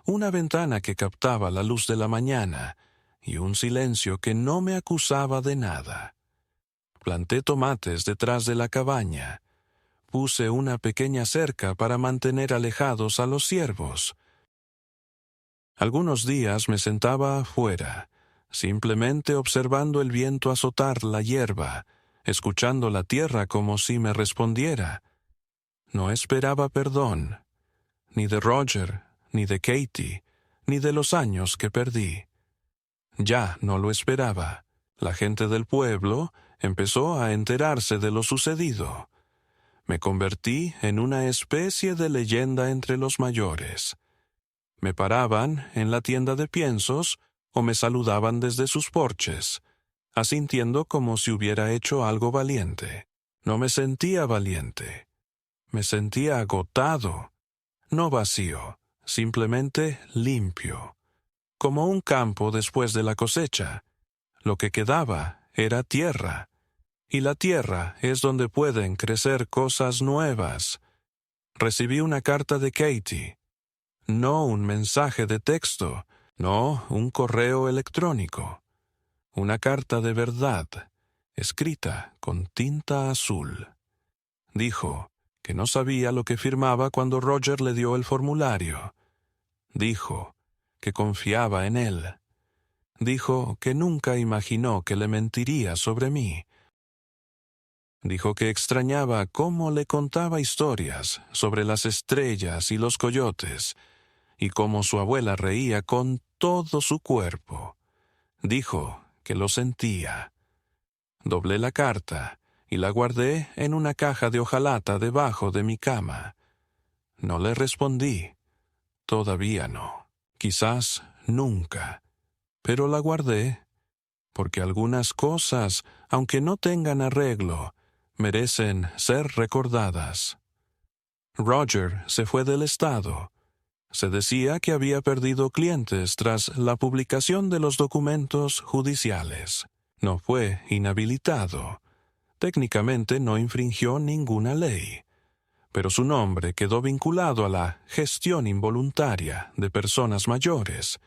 A: una ventana que captaba la luz de la mañana y un silencio que no me acusaba de nada. Planté tomates detrás de la cabaña. Puse una pequeña cerca para mantener alejados a los ciervos. Algunos días me sentaba afuera, simplemente observando el viento azotar la hierba, escuchando la tierra como si me respondiera. No esperaba perdón, ni de Roger, ni de Katie, ni de los años que perdí. Ya no lo esperaba. La gente del pueblo empezó a enterarse de lo sucedido. Me convertí en una especie de leyenda entre los mayores. Me paraban en la tienda de piensos o me saludaban desde sus porches, asintiendo como si hubiera hecho algo valiente. No me sentía valiente. Me sentía agotado, no vacío, simplemente limpio, como un campo después de la cosecha. Lo que quedaba era tierra, y la tierra es donde pueden crecer cosas nuevas. Recibí una carta de Katie, no un mensaje de texto, no un correo electrónico. Una carta de verdad, escrita con tinta azul. Dijo que no sabía lo que firmaba cuando Roger le dio el formulario. Dijo que confiaba en él. Dijo que nunca imaginó que le mentiría sobre mí. Dijo que extrañaba cómo le contaba historias sobre las estrellas y los coyotes, y cómo su abuela reía con todo su cuerpo. Dijo que lo sentía. Doblé la carta y la guardé en una caja de hojalata debajo de mi cama. No le respondí. Todavía no. Quizás nunca. Pero la guardé porque algunas cosas, aunque no tengan arreglo, merecen ser recordadas. Roger se fue del estado. Se decía que había perdido clientes tras la publicación de los documentos judiciales. No fue inhabilitado. Técnicamente no infringió ninguna ley, pero su nombre quedó vinculado a la gestión involuntaria de personas mayores,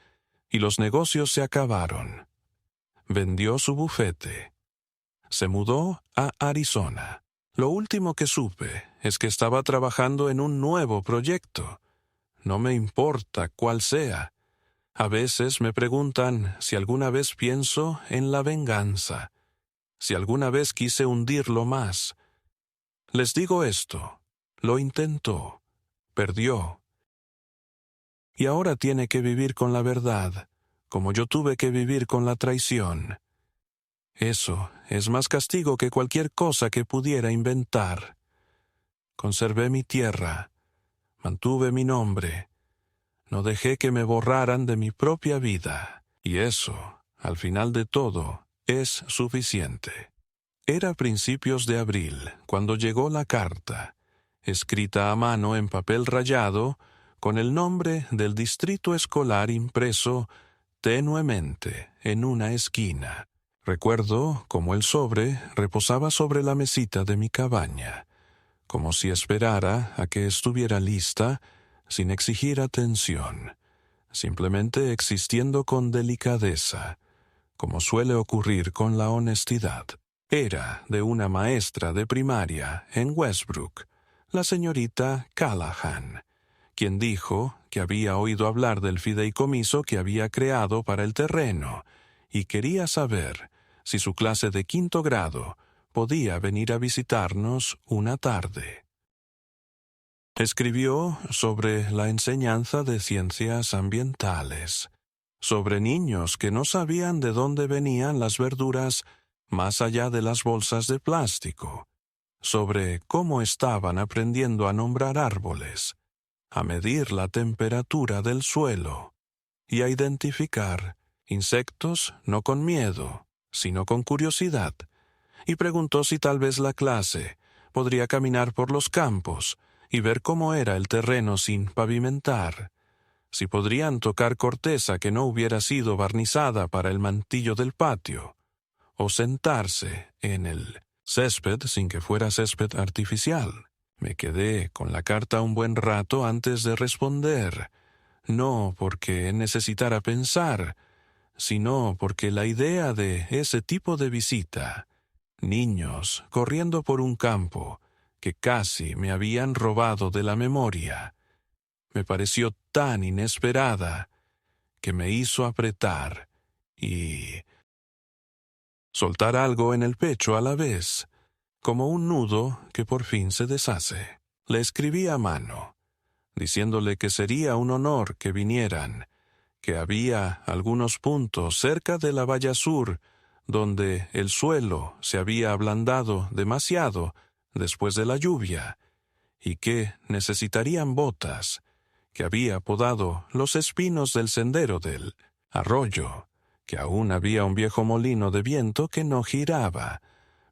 A: y los negocios se acabaron. Vendió su bufete. Se mudó a Arizona. Lo último que supe es que estaba trabajando en un nuevo proyecto. No me importa cuál sea. A veces me preguntan si alguna vez pienso en la venganza, si alguna vez quise hundirlo más. Les digo esto: lo intentó, perdió. Y ahora tiene que vivir con la verdad, como yo tuve que vivir con la traición. Eso es más castigo que cualquier cosa que pudiera inventar. Conservé mi tierra, mantuve mi nombre, no dejé que me borraran de mi propia vida, y eso, al final de todo, es suficiente. Era principios de abril cuando llegó la carta, escrita a mano en papel rayado, con el nombre del distrito escolar impreso tenuemente en una esquina. Recuerdo cómo el sobre reposaba sobre la mesita de mi cabaña, como si esperara a que estuviera lista, sin exigir atención, simplemente existiendo con delicadeza, como suele ocurrir con la honestidad. Era de una maestra de primaria en Westbrook, la señorita Callahan, quien dijo que había oído hablar del fideicomiso que había creado para el terreno y quería saber si su clase de 5º grado podía venir a visitarnos una tarde. Escribió sobre la enseñanza de ciencias ambientales, sobre niños que no sabían de dónde venían las verduras más allá de las bolsas de plástico, sobre cómo estaban aprendiendo a nombrar árboles, a medir la temperatura del suelo y a identificar insectos no con miedo, sino con curiosidad, y preguntó si tal vez la clase podría caminar por los campos y ver cómo era el terreno sin pavimentar, si podrían tocar corteza que no hubiera sido barnizada para el mantillo del patio, o sentarse en el césped sin que fuera césped artificial. Me quedé con la carta un buen rato antes de responder, no porque necesitara pensar, sino porque la idea de ese tipo de visita, niños corriendo por un campo que casi me habían robado de la memoria, me pareció tan inesperada que me hizo apretar y soltar algo en el pecho a la vez, como un nudo que por fin se deshace. Le escribí a mano, diciéndole que sería un honor que vinieran, que había algunos puntos cerca de la valla sur donde el suelo se había ablandado demasiado después de la lluvia, y que necesitarían botas, que había podado los espinos del sendero del arroyo, que aún había un viejo molino de viento que no giraba,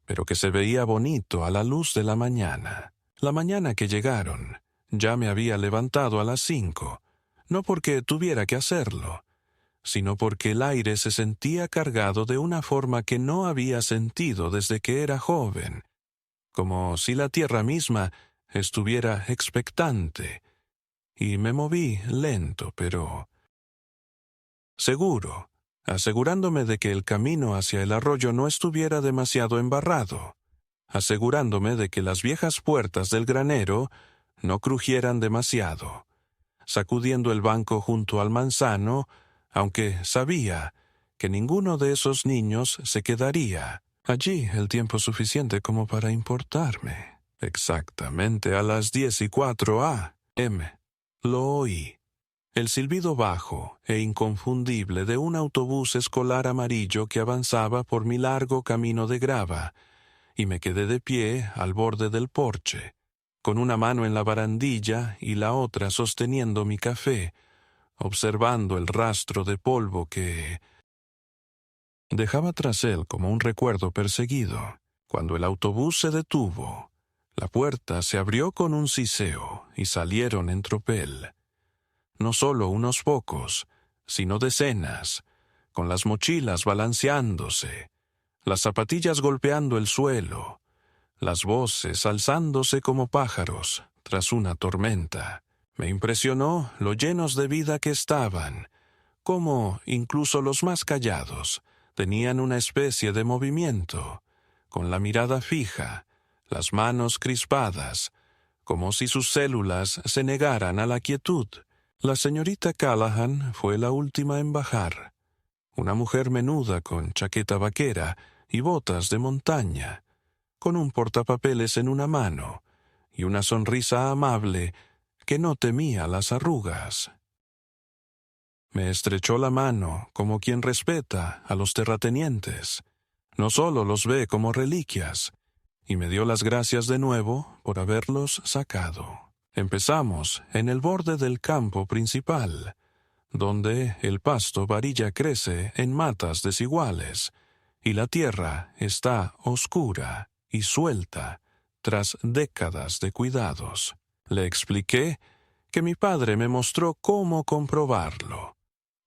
A: pero que se veía bonito a la luz de la mañana. La mañana que llegaron, ya me había levantado a las 5, no porque tuviera que hacerlo, sino porque el aire se sentía cargado de una forma que no había sentido desde que era joven, como si la tierra misma estuviera expectante, y me moví lento, pero seguro, asegurándome de que el camino hacia el arroyo no estuviera demasiado embarrado, asegurándome de que las viejas puertas del granero no crujieran demasiado, sacudiendo el banco junto al manzano, aunque sabía que ninguno de esos niños se quedaría allí el tiempo suficiente como para importarme. Exactamente a las 10:04 a.m. Lo oí. El silbido bajo e inconfundible de un autobús escolar amarillo que avanzaba por mi largo camino de grava, y me quedé de pie al borde del porche, con una mano en la barandilla y la otra sosteniendo mi café, observando el rastro de polvo que dejaba tras él como un recuerdo perseguido. Cuando el autobús se detuvo, la puerta se abrió con un siseo y salieron en tropel. No solo unos pocos, sino decenas, con las mochilas balanceándose, las zapatillas golpeando el suelo, las voces alzándose como pájaros tras una tormenta. Me impresionó lo llenos de vida que estaban, cómo incluso los más callados tenían una especie de movimiento, con la mirada fija, las manos crispadas, como si sus células se negaran a la quietud. La señorita Callahan fue la última en bajar, una mujer menuda con chaqueta vaquera y botas de montaña, con un portapapeles en una mano y una sonrisa amable que no temía las arrugas. Me estrechó la mano como quien respeta a los terratenientes, no solo los ve como reliquias, y me dio las gracias de nuevo por haberlos sacado. Empezamos en el borde del campo principal, donde el pasto varilla crece en matas desiguales, y la tierra está oscura y suelta tras décadas de cuidados. Le expliqué que mi padre me mostró cómo comprobarlo.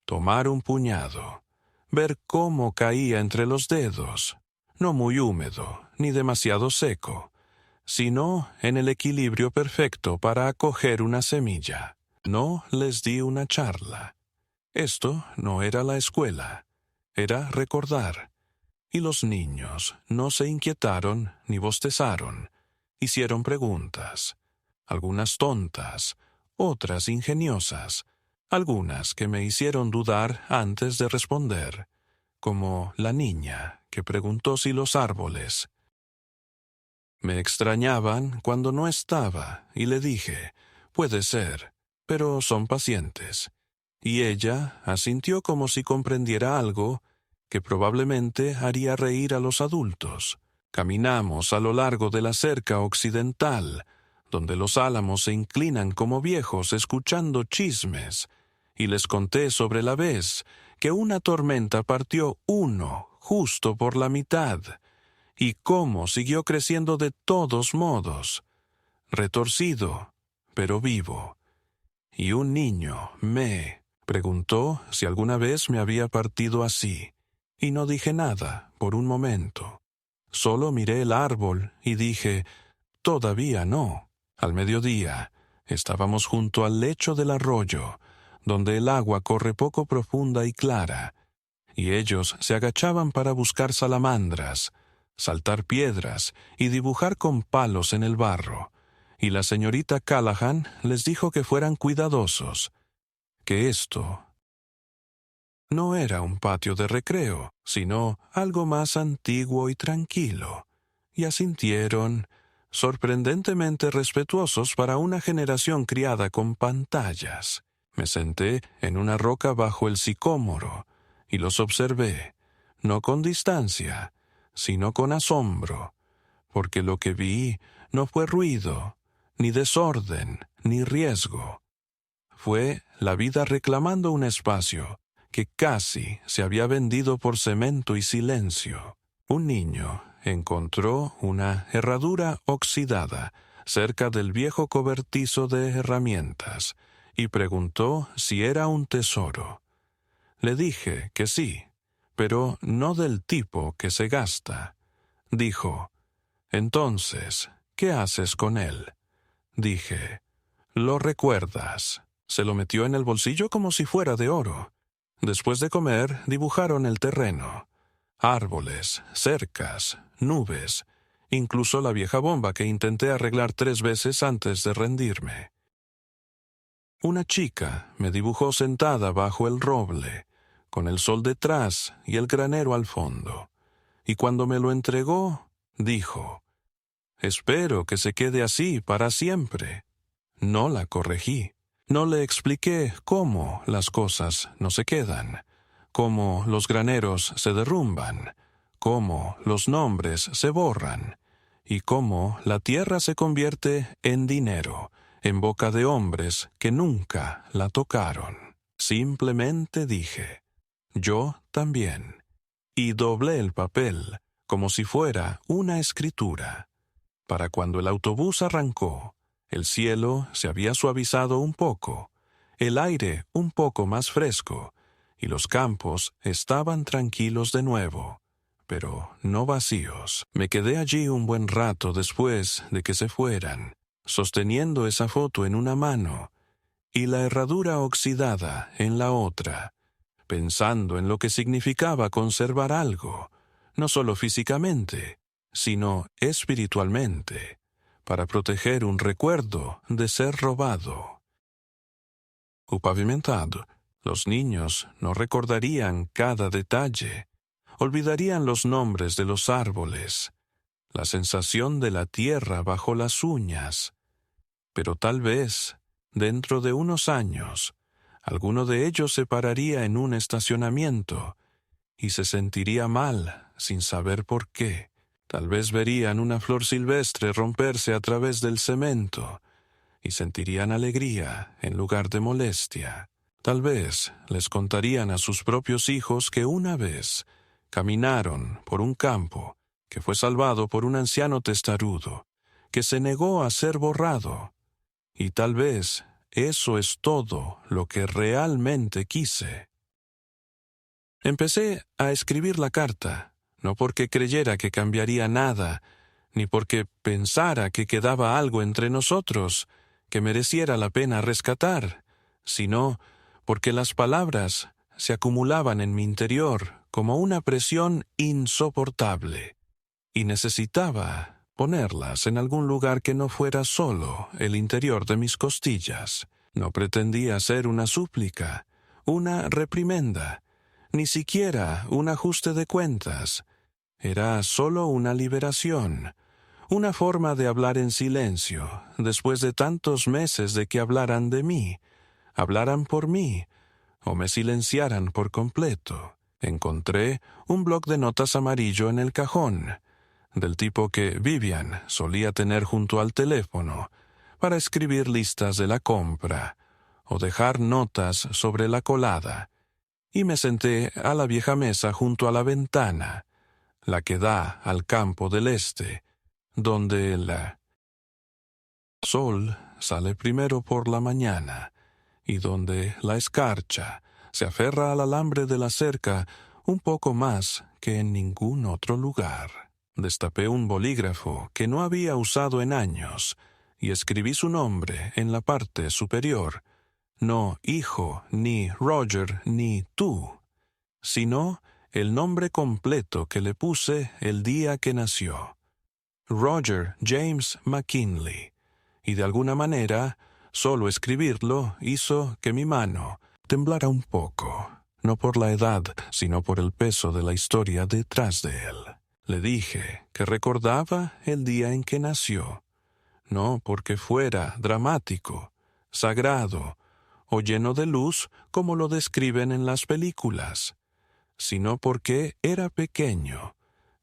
A: Tomar un puñado, ver cómo caía entre los dedos, no muy húmedo ni demasiado seco, sino en el equilibrio perfecto para acoger una semilla. No les di una charla. Esto no era la escuela, era recordar. Y los niños no se inquietaron ni bostezaron. Hicieron preguntas, algunas tontas, otras ingeniosas, algunas que me hicieron dudar antes de responder, como la niña que preguntó si los árboles me extrañaban cuando no estaba, y le dije, puede ser, pero son pacientes. Y ella asintió como si comprendiera algo que probablemente haría reír a los adultos. Caminamos a lo largo de la cerca occidental, donde los álamos se inclinan como viejos escuchando chismes, y les conté sobre la vez que una tormenta partió uno justo por la mitad, y cómo siguió creciendo de todos modos, retorcido, pero vivo. Y un niño me preguntó si alguna vez me había partido así, y no dije nada por un momento. Solo miré el árbol y dije, todavía no. Al mediodía, estábamos junto al lecho del arroyo, donde el agua corre poco profunda y clara, y ellos se agachaban para buscar salamandras, saltar piedras y dibujar con palos en el barro, y la señorita Callahan les dijo que fueran cuidadosos, que esto no era un patio de recreo, sino algo más antiguo y tranquilo, y asintieron, sorprendentemente respetuosos para una generación criada con pantallas. Me senté en una roca bajo el sicómoro y los observé, no con distancia, sino con asombro, porque lo que vi no fue ruido, ni desorden, ni riesgo. Fue la vida reclamando un espacio que casi se había vendido por cemento y silencio. Un niño encontró una herradura oxidada cerca del viejo cobertizo de herramientas y preguntó si era un tesoro. Le dije que sí, pero no del tipo que se gasta. Dijo, «Entonces, ¿qué haces con él?» Dije, «Lo recuerdas». Se lo metió en el bolsillo como si fuera de oro. Después de comer, dibujaron el terreno. Árboles, cercas, nubes, incluso la vieja bomba que intenté arreglar 3 veces antes de rendirme. Una chica me dibujó sentada bajo el roble, con el sol detrás y el granero al fondo. Y cuando me lo entregó, dijo, «Espero que se quede así para siempre». No la corregí. No le expliqué cómo las cosas no se quedan, cómo los graneros se derrumban, cómo los nombres se borran, y cómo la tierra se convierte en dinero, en boca de hombres que nunca la tocaron. Simplemente dije, «Yo también», y doblé el papel como si fuera una escritura. Para cuando el autobús arrancó, el cielo se había suavizado un poco, el aire un poco más fresco, y los campos estaban tranquilos de nuevo, pero no vacíos. Me quedé allí un buen rato después de que se fueran, sosteniendo esa foto en una mano y la herradura oxidada en la otra, pensando en lo que significaba conservar algo, no solo físicamente, sino espiritualmente, para proteger un recuerdo de ser robado. O pavimentado, los niños no recordarían cada detalle, olvidarían los nombres de los árboles, la sensación de la tierra bajo las uñas, pero tal vez, dentro de unos años, alguno de ellos se pararía en un estacionamiento y se sentiría mal sin saber por qué. Tal vez verían una flor silvestre romperse a través del cemento y sentirían alegría en lugar de molestia. Tal vez les contarían a sus propios hijos que una vez caminaron por un campo que fue salvado por un anciano testarudo, que se negó a ser borrado. Y tal vez eso es todo lo que realmente quise. Empecé a escribir la carta, no porque creyera que cambiaría nada, ni porque pensara que quedaba algo entre nosotros que mereciera la pena rescatar, sino porque las palabras se acumulaban en mi interior como una presión insoportable, y necesitaba ponerlas en algún lugar que no fuera solo el interior de mis costillas. No pretendía ser una súplica, una reprimenda, ni siquiera un ajuste de cuentas. Era solo una liberación, una forma de hablar en silencio, después de tantos meses de que hablaran de mí, hablaran por mí, o me silenciaran por completo. Encontré un bloc de notas amarillo en el cajón, del tipo que Vivian solía tener junto al teléfono, para escribir listas de la compra, o dejar notas sobre la colada, y me senté a la vieja mesa junto a la ventana, la que da al campo del este, donde el sol sale primero por la mañana, y donde la escarcha se aferra al alambre de la cerca un poco más que en ningún otro lugar. Destapé un bolígrafo que no había usado en años, y escribí su nombre en la parte superior. No hijo, ni Roger, ni tú, sino el nombre completo que le puse el día que nació. Roger James McKinley. Y de alguna manera, solo escribirlo hizo que mi mano temblara un poco, no por la edad, sino por el peso de la historia detrás de él. Le dije que recordaba el día en que nació, no porque fuera dramático, sagrado o lleno de luz como lo describen en las películas, sino porque era pequeño,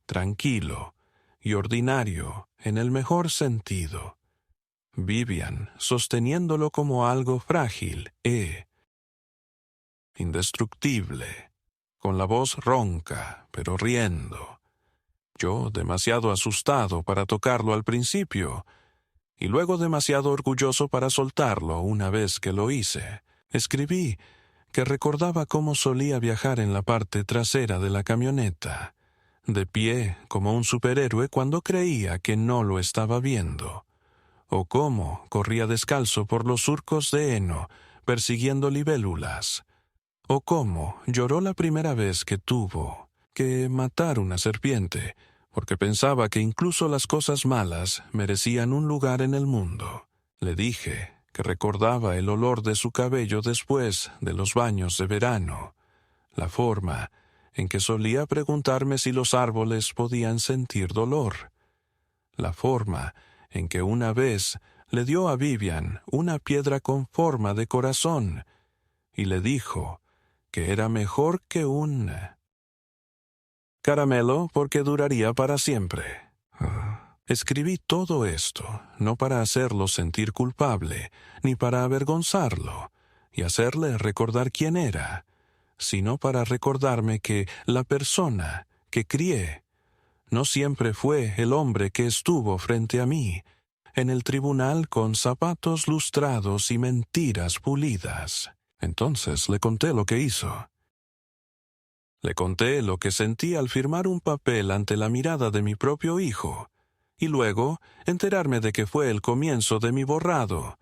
A: tranquilo y ordinario en el mejor sentido. Vivian sosteniéndolo como algo frágil indestructible, con la voz ronca, pero riendo. Yo demasiado asustado para tocarlo al principio, y luego demasiado orgulloso para soltarlo una vez que lo hice. Escribí que recordaba cómo solía viajar en la parte trasera de la camioneta, de pie como un superhéroe cuando creía que no lo estaba viendo, o cómo corría descalzo por los surcos de heno persiguiendo libélulas, o cómo lloró la primera vez que tuvo que matar una serpiente, porque pensaba que incluso las cosas malas merecían un lugar en el mundo. Le dije que recordaba el olor de su cabello después de los baños de verano, la forma en que solía preguntarme si los árboles podían sentir dolor, la forma en que una vez le dio a Vivian una piedra con forma de corazón y le dijo que era mejor que un caramelo porque duraría para siempre. Escribí todo esto, no para hacerlo sentir culpable, ni para avergonzarlo y hacerle recordar quién era, sino para recordarme que la persona que crié no siempre fue el hombre que estuvo frente a mí, en el tribunal con zapatos lustrados y mentiras pulidas. Entonces le conté lo que hizo. Le conté lo que sentí al firmar un papel ante la mirada de mi propio hijo, y luego enterarme de que fue el comienzo de mi borrado,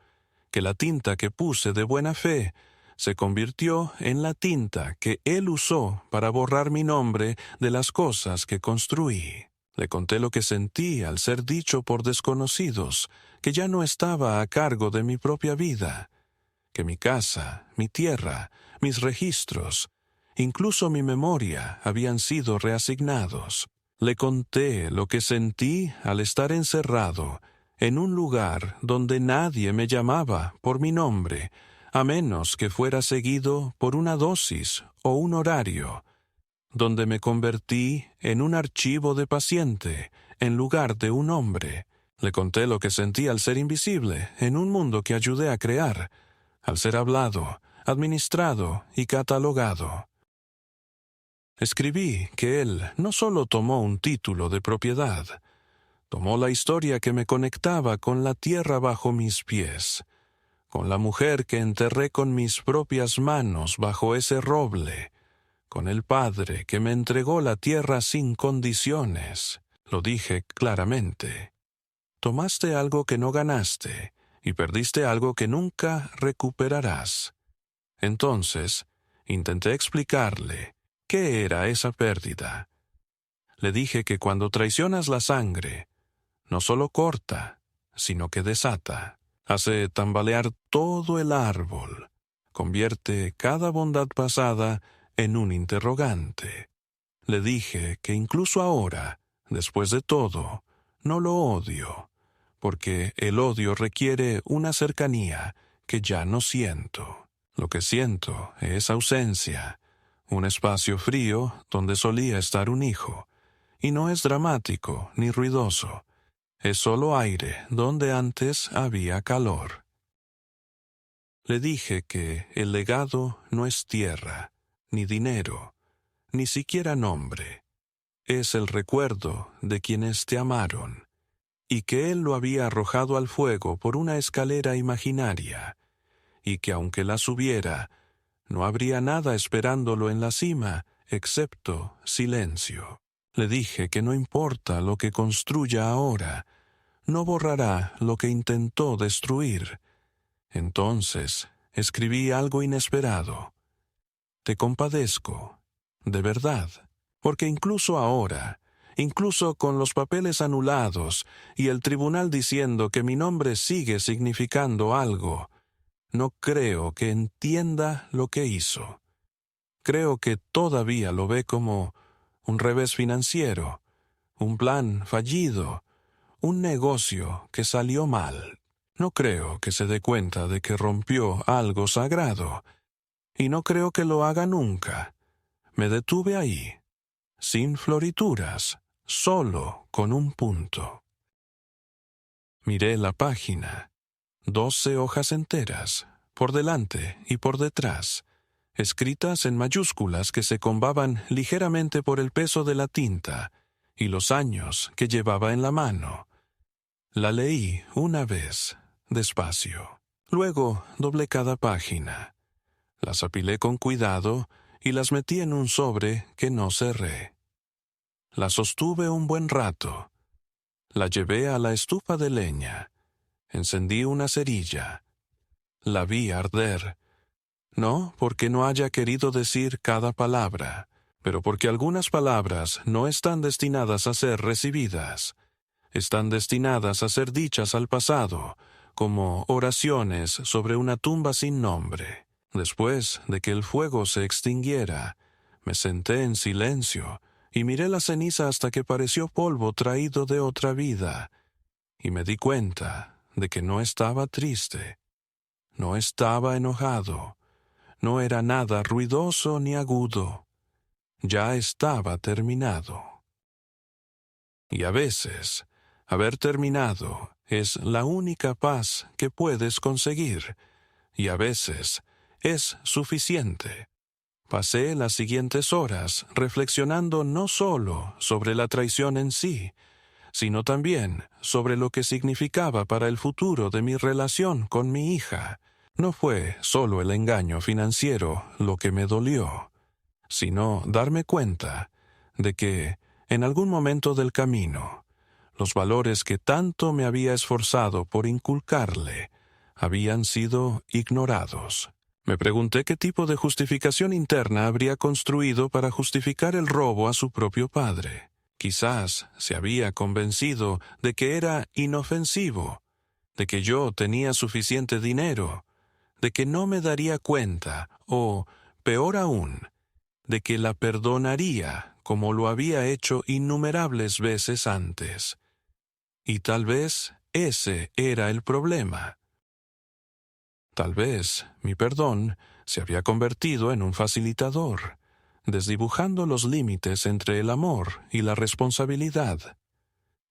A: que la tinta que puse de buena fe se convirtió en la tinta que él usó para borrar mi nombre de las cosas que construí. Le conté lo que sentí al ser dicho por desconocidos, que ya no estaba a cargo de mi propia vida, que mi casa, mi tierra, mis registros, incluso mi memoria habían sido reasignados. Le conté lo que sentí al estar encerrado en un lugar donde nadie me llamaba por mi nombre, a menos que fuera seguido por una dosis o un horario, donde me convertí en un archivo de paciente en lugar de un hombre. Le conté lo que sentí al ser invisible en un mundo que ayudé a crear, al ser hablado, administrado y catalogado. Escribí que él no solo tomó un título de propiedad, tomó la historia que me conectaba con la tierra bajo mis pies, con la mujer que enterré con mis propias manos bajo ese roble, con el padre que me entregó la tierra sin condiciones. Lo dije claramente. Tomaste algo que no ganaste y perdiste algo que nunca recuperarás. Entonces, intenté explicarle qué era esa pérdida. Le dije que cuando traicionas la sangre, no solo corta, sino que desata, hace tambalear todo el árbol, convierte cada bondad pasada en un interrogante. Le dije que incluso ahora, después de todo, no lo odio, porque el odio requiere una cercanía que ya no siento. Lo que siento es ausencia, un espacio frío donde solía estar un hijo, y no es dramático ni ruidoso, es solo aire donde antes había calor. Le dije que el legado no es tierra, ni dinero, ni siquiera nombre, es el recuerdo de quienes te amaron, y que él lo había arrojado al fuego por una escalera imaginaria, y que aunque la subiera, no habría nada esperándolo en la cima, excepto silencio. Le dije que no importa lo que construya ahora, no borrará lo que intentó destruir. Entonces escribí algo inesperado. Te compadezco, de verdad, porque incluso ahora, incluso con los papeles anulados y el tribunal diciendo que mi nombre sigue significando algo, no creo que entienda lo que hizo. Creo que todavía lo ve como un revés financiero, un plan fallido, un negocio que salió mal. No creo que se dé cuenta de que rompió algo sagrado, y no creo que lo haga nunca. Me detuve ahí, sin florituras, solo con un punto. Miré la página. 12 hojas enteras, por delante y por detrás, escritas en mayúsculas que se combaban ligeramente por el peso de la tinta y los años que llevaba en la mano. La leí una vez, despacio. Luego doblé cada página. Las apilé con cuidado y las metí en un sobre que no cerré. La sostuve un buen rato. La llevé a la estufa de leña. Encendí una cerilla. La vi arder. No porque no haya querido decir cada palabra, pero porque algunas palabras no están destinadas a ser recibidas. Están destinadas a ser dichas al pasado, como oraciones sobre una tumba sin nombre. Después de que el fuego se extinguiera, me senté en silencio y miré la ceniza hasta que pareció polvo traído de otra vida, y me di cuenta de que no estaba triste, no estaba enojado, no era nada ruidoso ni agudo, ya estaba terminado. Y a veces, haber terminado es la única paz que puedes conseguir, y a veces es suficiente. Pasé las siguientes horas reflexionando no solo sobre la traición en sí, sino también sobre lo que significaba para el futuro de mi relación con mi hija. No fue solo el engaño financiero lo que me dolió, sino darme cuenta de que, en algún momento del camino, los valores que tanto me había esforzado por inculcarle habían sido ignorados. Me pregunté qué tipo de justificación interna habría construido para justificar el robo a su propio padre. Quizás se había convencido de que era inofensivo, de que yo tenía suficiente dinero, de que no me daría cuenta, o, peor aún, de que la perdonaría como lo había hecho innumerables veces antes. Y tal vez ese era el problema. Tal vez mi perdón se había convertido en un facilitador, desdibujando los límites entre el amor y la responsabilidad.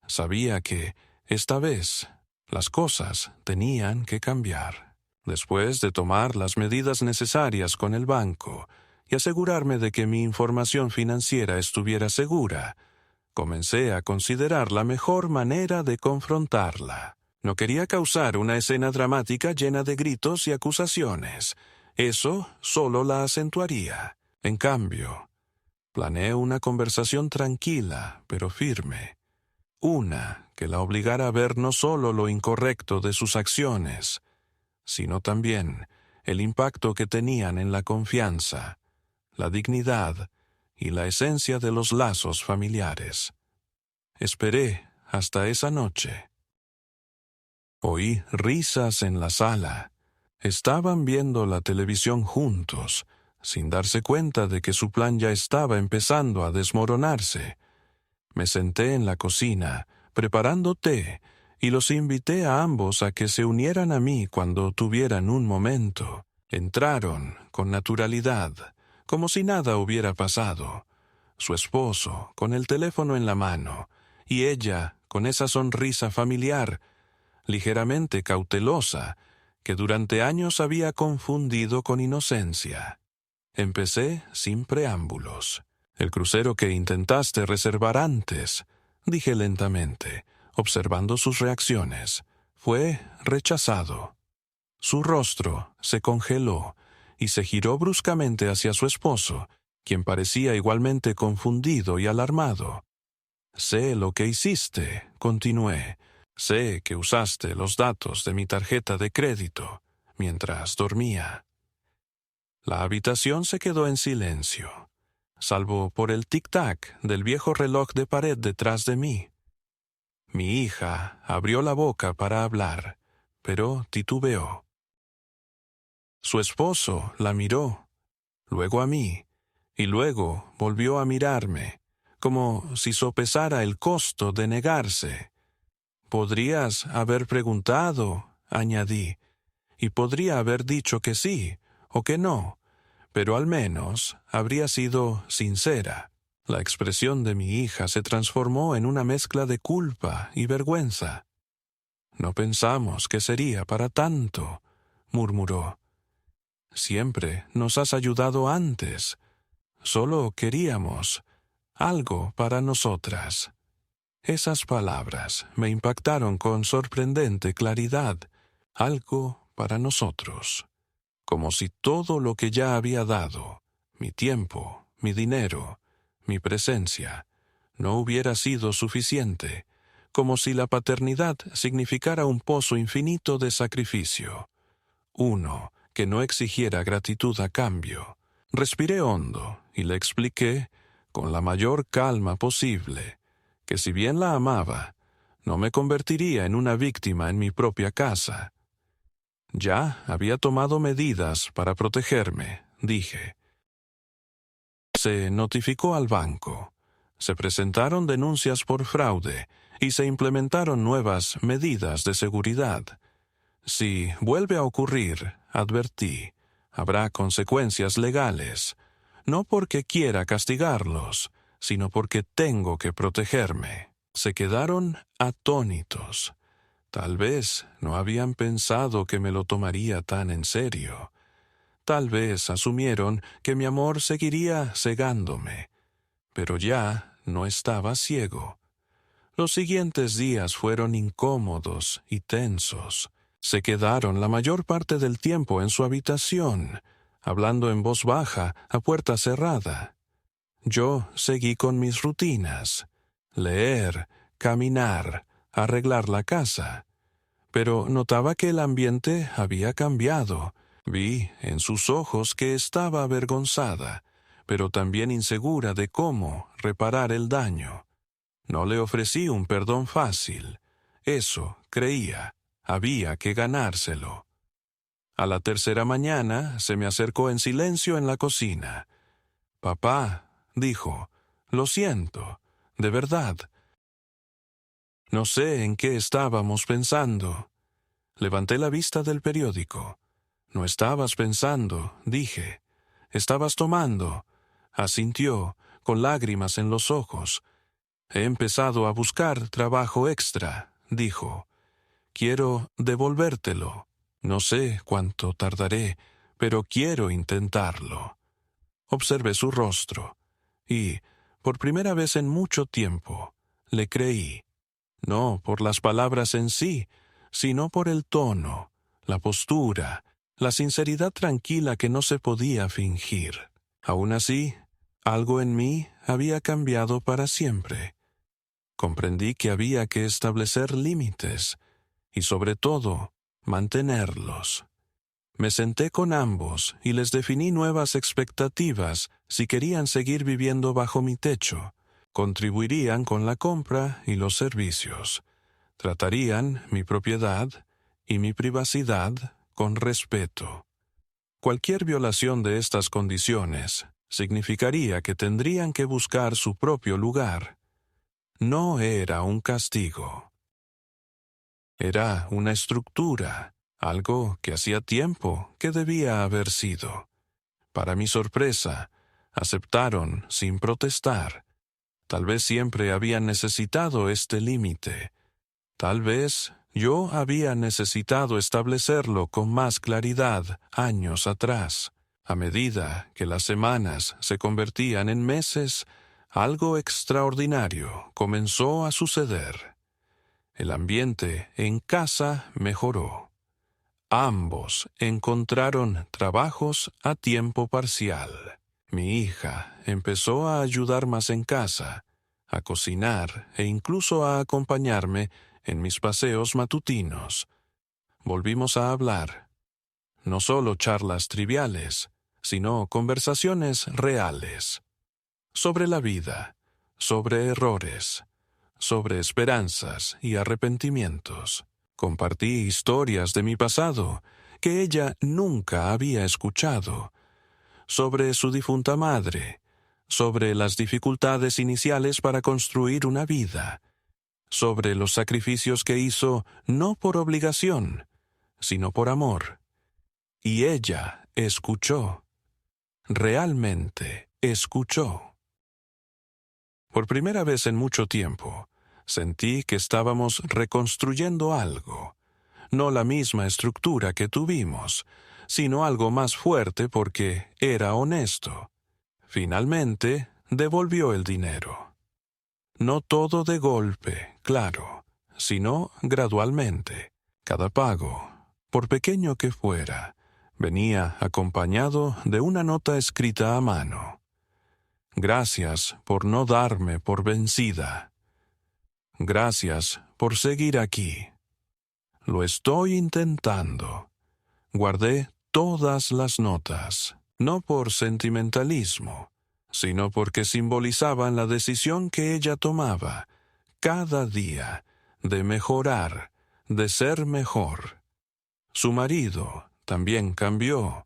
A: Sabía que, esta vez, las cosas tenían que cambiar. Después de tomar las medidas necesarias con el banco y asegurarme de que mi información financiera estuviera segura, comencé a considerar la mejor manera de confrontarla. No quería causar una escena dramática llena de gritos y acusaciones. Eso solo la acentuaría. En cambio, planeé una conversación tranquila, pero firme. Una que la obligara a ver no solo lo incorrecto de sus acciones, sino también el impacto que tenían en la confianza, la dignidad y la esencia de los lazos familiares. Esperé hasta esa noche. Oí risas en la sala. Estaban viendo la televisión juntos, sin darse cuenta de que su plan ya estaba empezando a desmoronarse. Me senté en la cocina, preparando té, y los invité a ambos a que se unieran a mí cuando tuvieran un momento. Entraron con naturalidad, como si nada hubiera pasado. Su esposo, con el teléfono en la mano, y ella, con esa sonrisa familiar, ligeramente cautelosa, que durante años había confundido con inocencia. Empecé sin preámbulos. El crucero que intentaste reservar antes, dije lentamente, observando sus reacciones, fue rechazado. Su rostro se congeló y se giró bruscamente hacia su esposo, quien parecía igualmente confundido y alarmado. Sé lo que hiciste, continué. Sé que usaste los datos de mi tarjeta de crédito mientras dormía. La habitación se quedó en silencio, salvo por el tic-tac del viejo reloj de pared detrás de mí. Mi hija abrió la boca para hablar, pero titubeó. Su esposo la miró, luego a mí, y luego volvió a mirarme, como si sopesara el costo de negarse. «Podrías haber preguntado», añadí, «y podría haber dicho que sí o que no, pero al menos habría sido sincera». La expresión de mi hija se transformó en una mezcla de culpa y vergüenza. «No pensamos que sería para tanto», murmuró. «Siempre nos has ayudado antes. Solo queríamos algo para nosotras». Esas palabras me impactaron con sorprendente claridad. Algo para nosotros. como si todo lo que ya había dado, mi tiempo, mi dinero, mi presencia, no hubiera sido suficiente, como si la paternidad significara un pozo infinito de sacrificio, uno que no exigiera gratitud a cambio. Respiré hondo y le expliqué, con la mayor calma posible, que si bien la amaba, no me convertiría en una víctima en mi propia casa. Ya había tomado medidas para protegerme, dije. Se notificó al banco, se presentaron denuncias por fraude y se implementaron nuevas medidas de seguridad. Si vuelve a ocurrir, advertí, habrá consecuencias legales, no porque quiera castigarlos, sino porque tengo que protegerme. Se quedaron atónitos. Tal vez no habían pensado que me lo tomaría tan en serio. Tal vez asumieron que mi amor seguiría cegándome, pero ya no estaba ciego. Los siguientes días fueron incómodos y tensos. Se quedaron la mayor parte del tiempo en su habitación, hablando en voz baja, a puerta cerrada. Yo seguí con mis rutinas: leer, caminar, arreglar la casa. Pero notaba que el ambiente había cambiado. Vi en sus ojos que estaba avergonzada, pero también insegura de cómo reparar el daño. No le ofrecí un perdón fácil. Eso, creía, había que ganárselo. A la tercera mañana se me acercó en silencio en la cocina. «Papá», dijo, «lo siento, de verdad. No sé en qué estábamos pensando». Levanté la vista del periódico. «No estabas pensando», dije. «Estabas tomando». Asintió, con lágrimas en los ojos. «He empezado a buscar trabajo extra», dijo. «Quiero devolvértelo. No sé cuánto tardaré, pero quiero intentarlo». Observé su rostro y, por primera vez en mucho tiempo, le creí. No por las palabras en sí, sino por el tono, la postura, la sinceridad tranquila que no se podía fingir. Aún así, algo en mí había cambiado para siempre. Comprendí que había que establecer límites y, sobre todo, mantenerlos. Me senté con ambos y les definí nuevas expectativas si querían seguir viviendo bajo mi techo. Contribuirían con la compra y los servicios. Tratarían mi propiedad y mi privacidad con respeto. Cualquier violación de estas condiciones significaría que tendrían que buscar su propio lugar. No era un castigo. Era una estructura, algo que hacía tiempo que debía haber sido. Para mi sorpresa, aceptaron sin protestar. Tal vez siempre habían necesitado este límite. Tal vez yo había necesitado establecerlo con más claridad años atrás. A medida que las semanas se convertían en meses, algo extraordinario comenzó a suceder. El ambiente en casa mejoró. Ambos encontraron trabajos a tiempo parcial. Mi hija empezó a ayudar más en casa, a cocinar e incluso a acompañarme en mis paseos matutinos. Volvimos a hablar. No solo charlas triviales, sino conversaciones reales. Sobre la vida, sobre errores, sobre esperanzas y arrepentimientos. Compartí historias de mi pasado que ella nunca había escuchado, sobre su difunta madre, sobre las dificultades iniciales para construir una vida, sobre los sacrificios que hizo no por obligación, sino por amor. Y ella escuchó, realmente escuchó. Por primera vez en mucho tiempo, sentí que estábamos reconstruyendo algo, no la misma estructura que tuvimos, sino algo más fuerte porque era honesto. Finalmente, devolvió el dinero. No todo de golpe, claro, sino gradualmente. Cada pago, por pequeño que fuera, Venía acompañado de una nota escrita a mano. Gracias por no darme por vencida. Gracias por seguir aquí. Lo estoy intentando. Guardé todas las notas, no por sentimentalismo, sino porque simbolizaban la decisión que ella tomaba cada día de mejorar, de ser mejor. Su marido también cambió.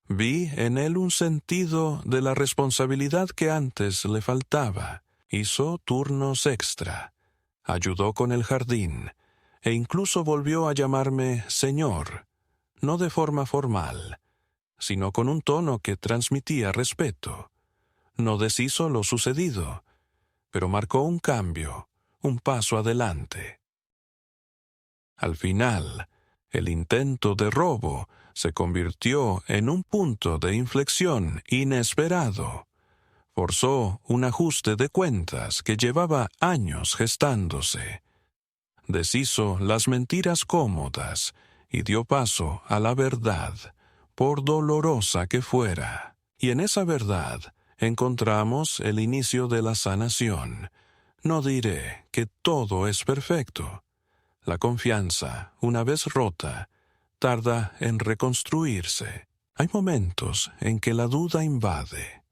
A: Vi en él un sentido de la responsabilidad que antes le faltaba. Hizo turnos extra, ayudó con el jardín, e incluso volvió a llamarme señor, no de forma formal, sino con un tono que transmitía respeto. No deshizo lo sucedido, pero marcó un cambio, un paso adelante. Al final, el intento de robo se convirtió en un punto de inflexión inesperado. Forzó un ajuste de cuentas que llevaba años gestándose. Deshizo las mentiras cómodas y dio paso a la verdad, por dolorosa que fuera. Y en esa verdad encontramos el inicio de la sanación. No diré que todo es perfecto. La confianza, una vez rota, tarda en reconstruirse. Hay momentos en que la duda invade.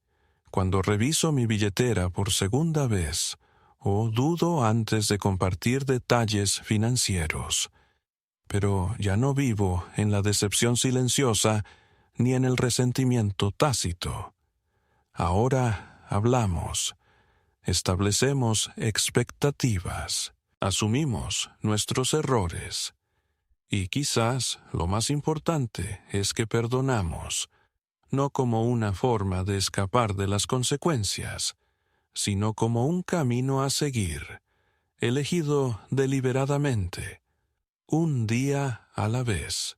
A: Cuando reviso mi billetera por segunda vez, o dudo antes de compartir detalles financieros. Pero ya no vivo en la decepción silenciosa ni en el resentimiento tácito. Ahora hablamos, establecemos expectativas, asumimos nuestros errores. Y quizás lo más importante es que perdonamos, no como una forma de escapar de las consecuencias, sino como un camino a seguir, elegido deliberadamente, un día a la vez.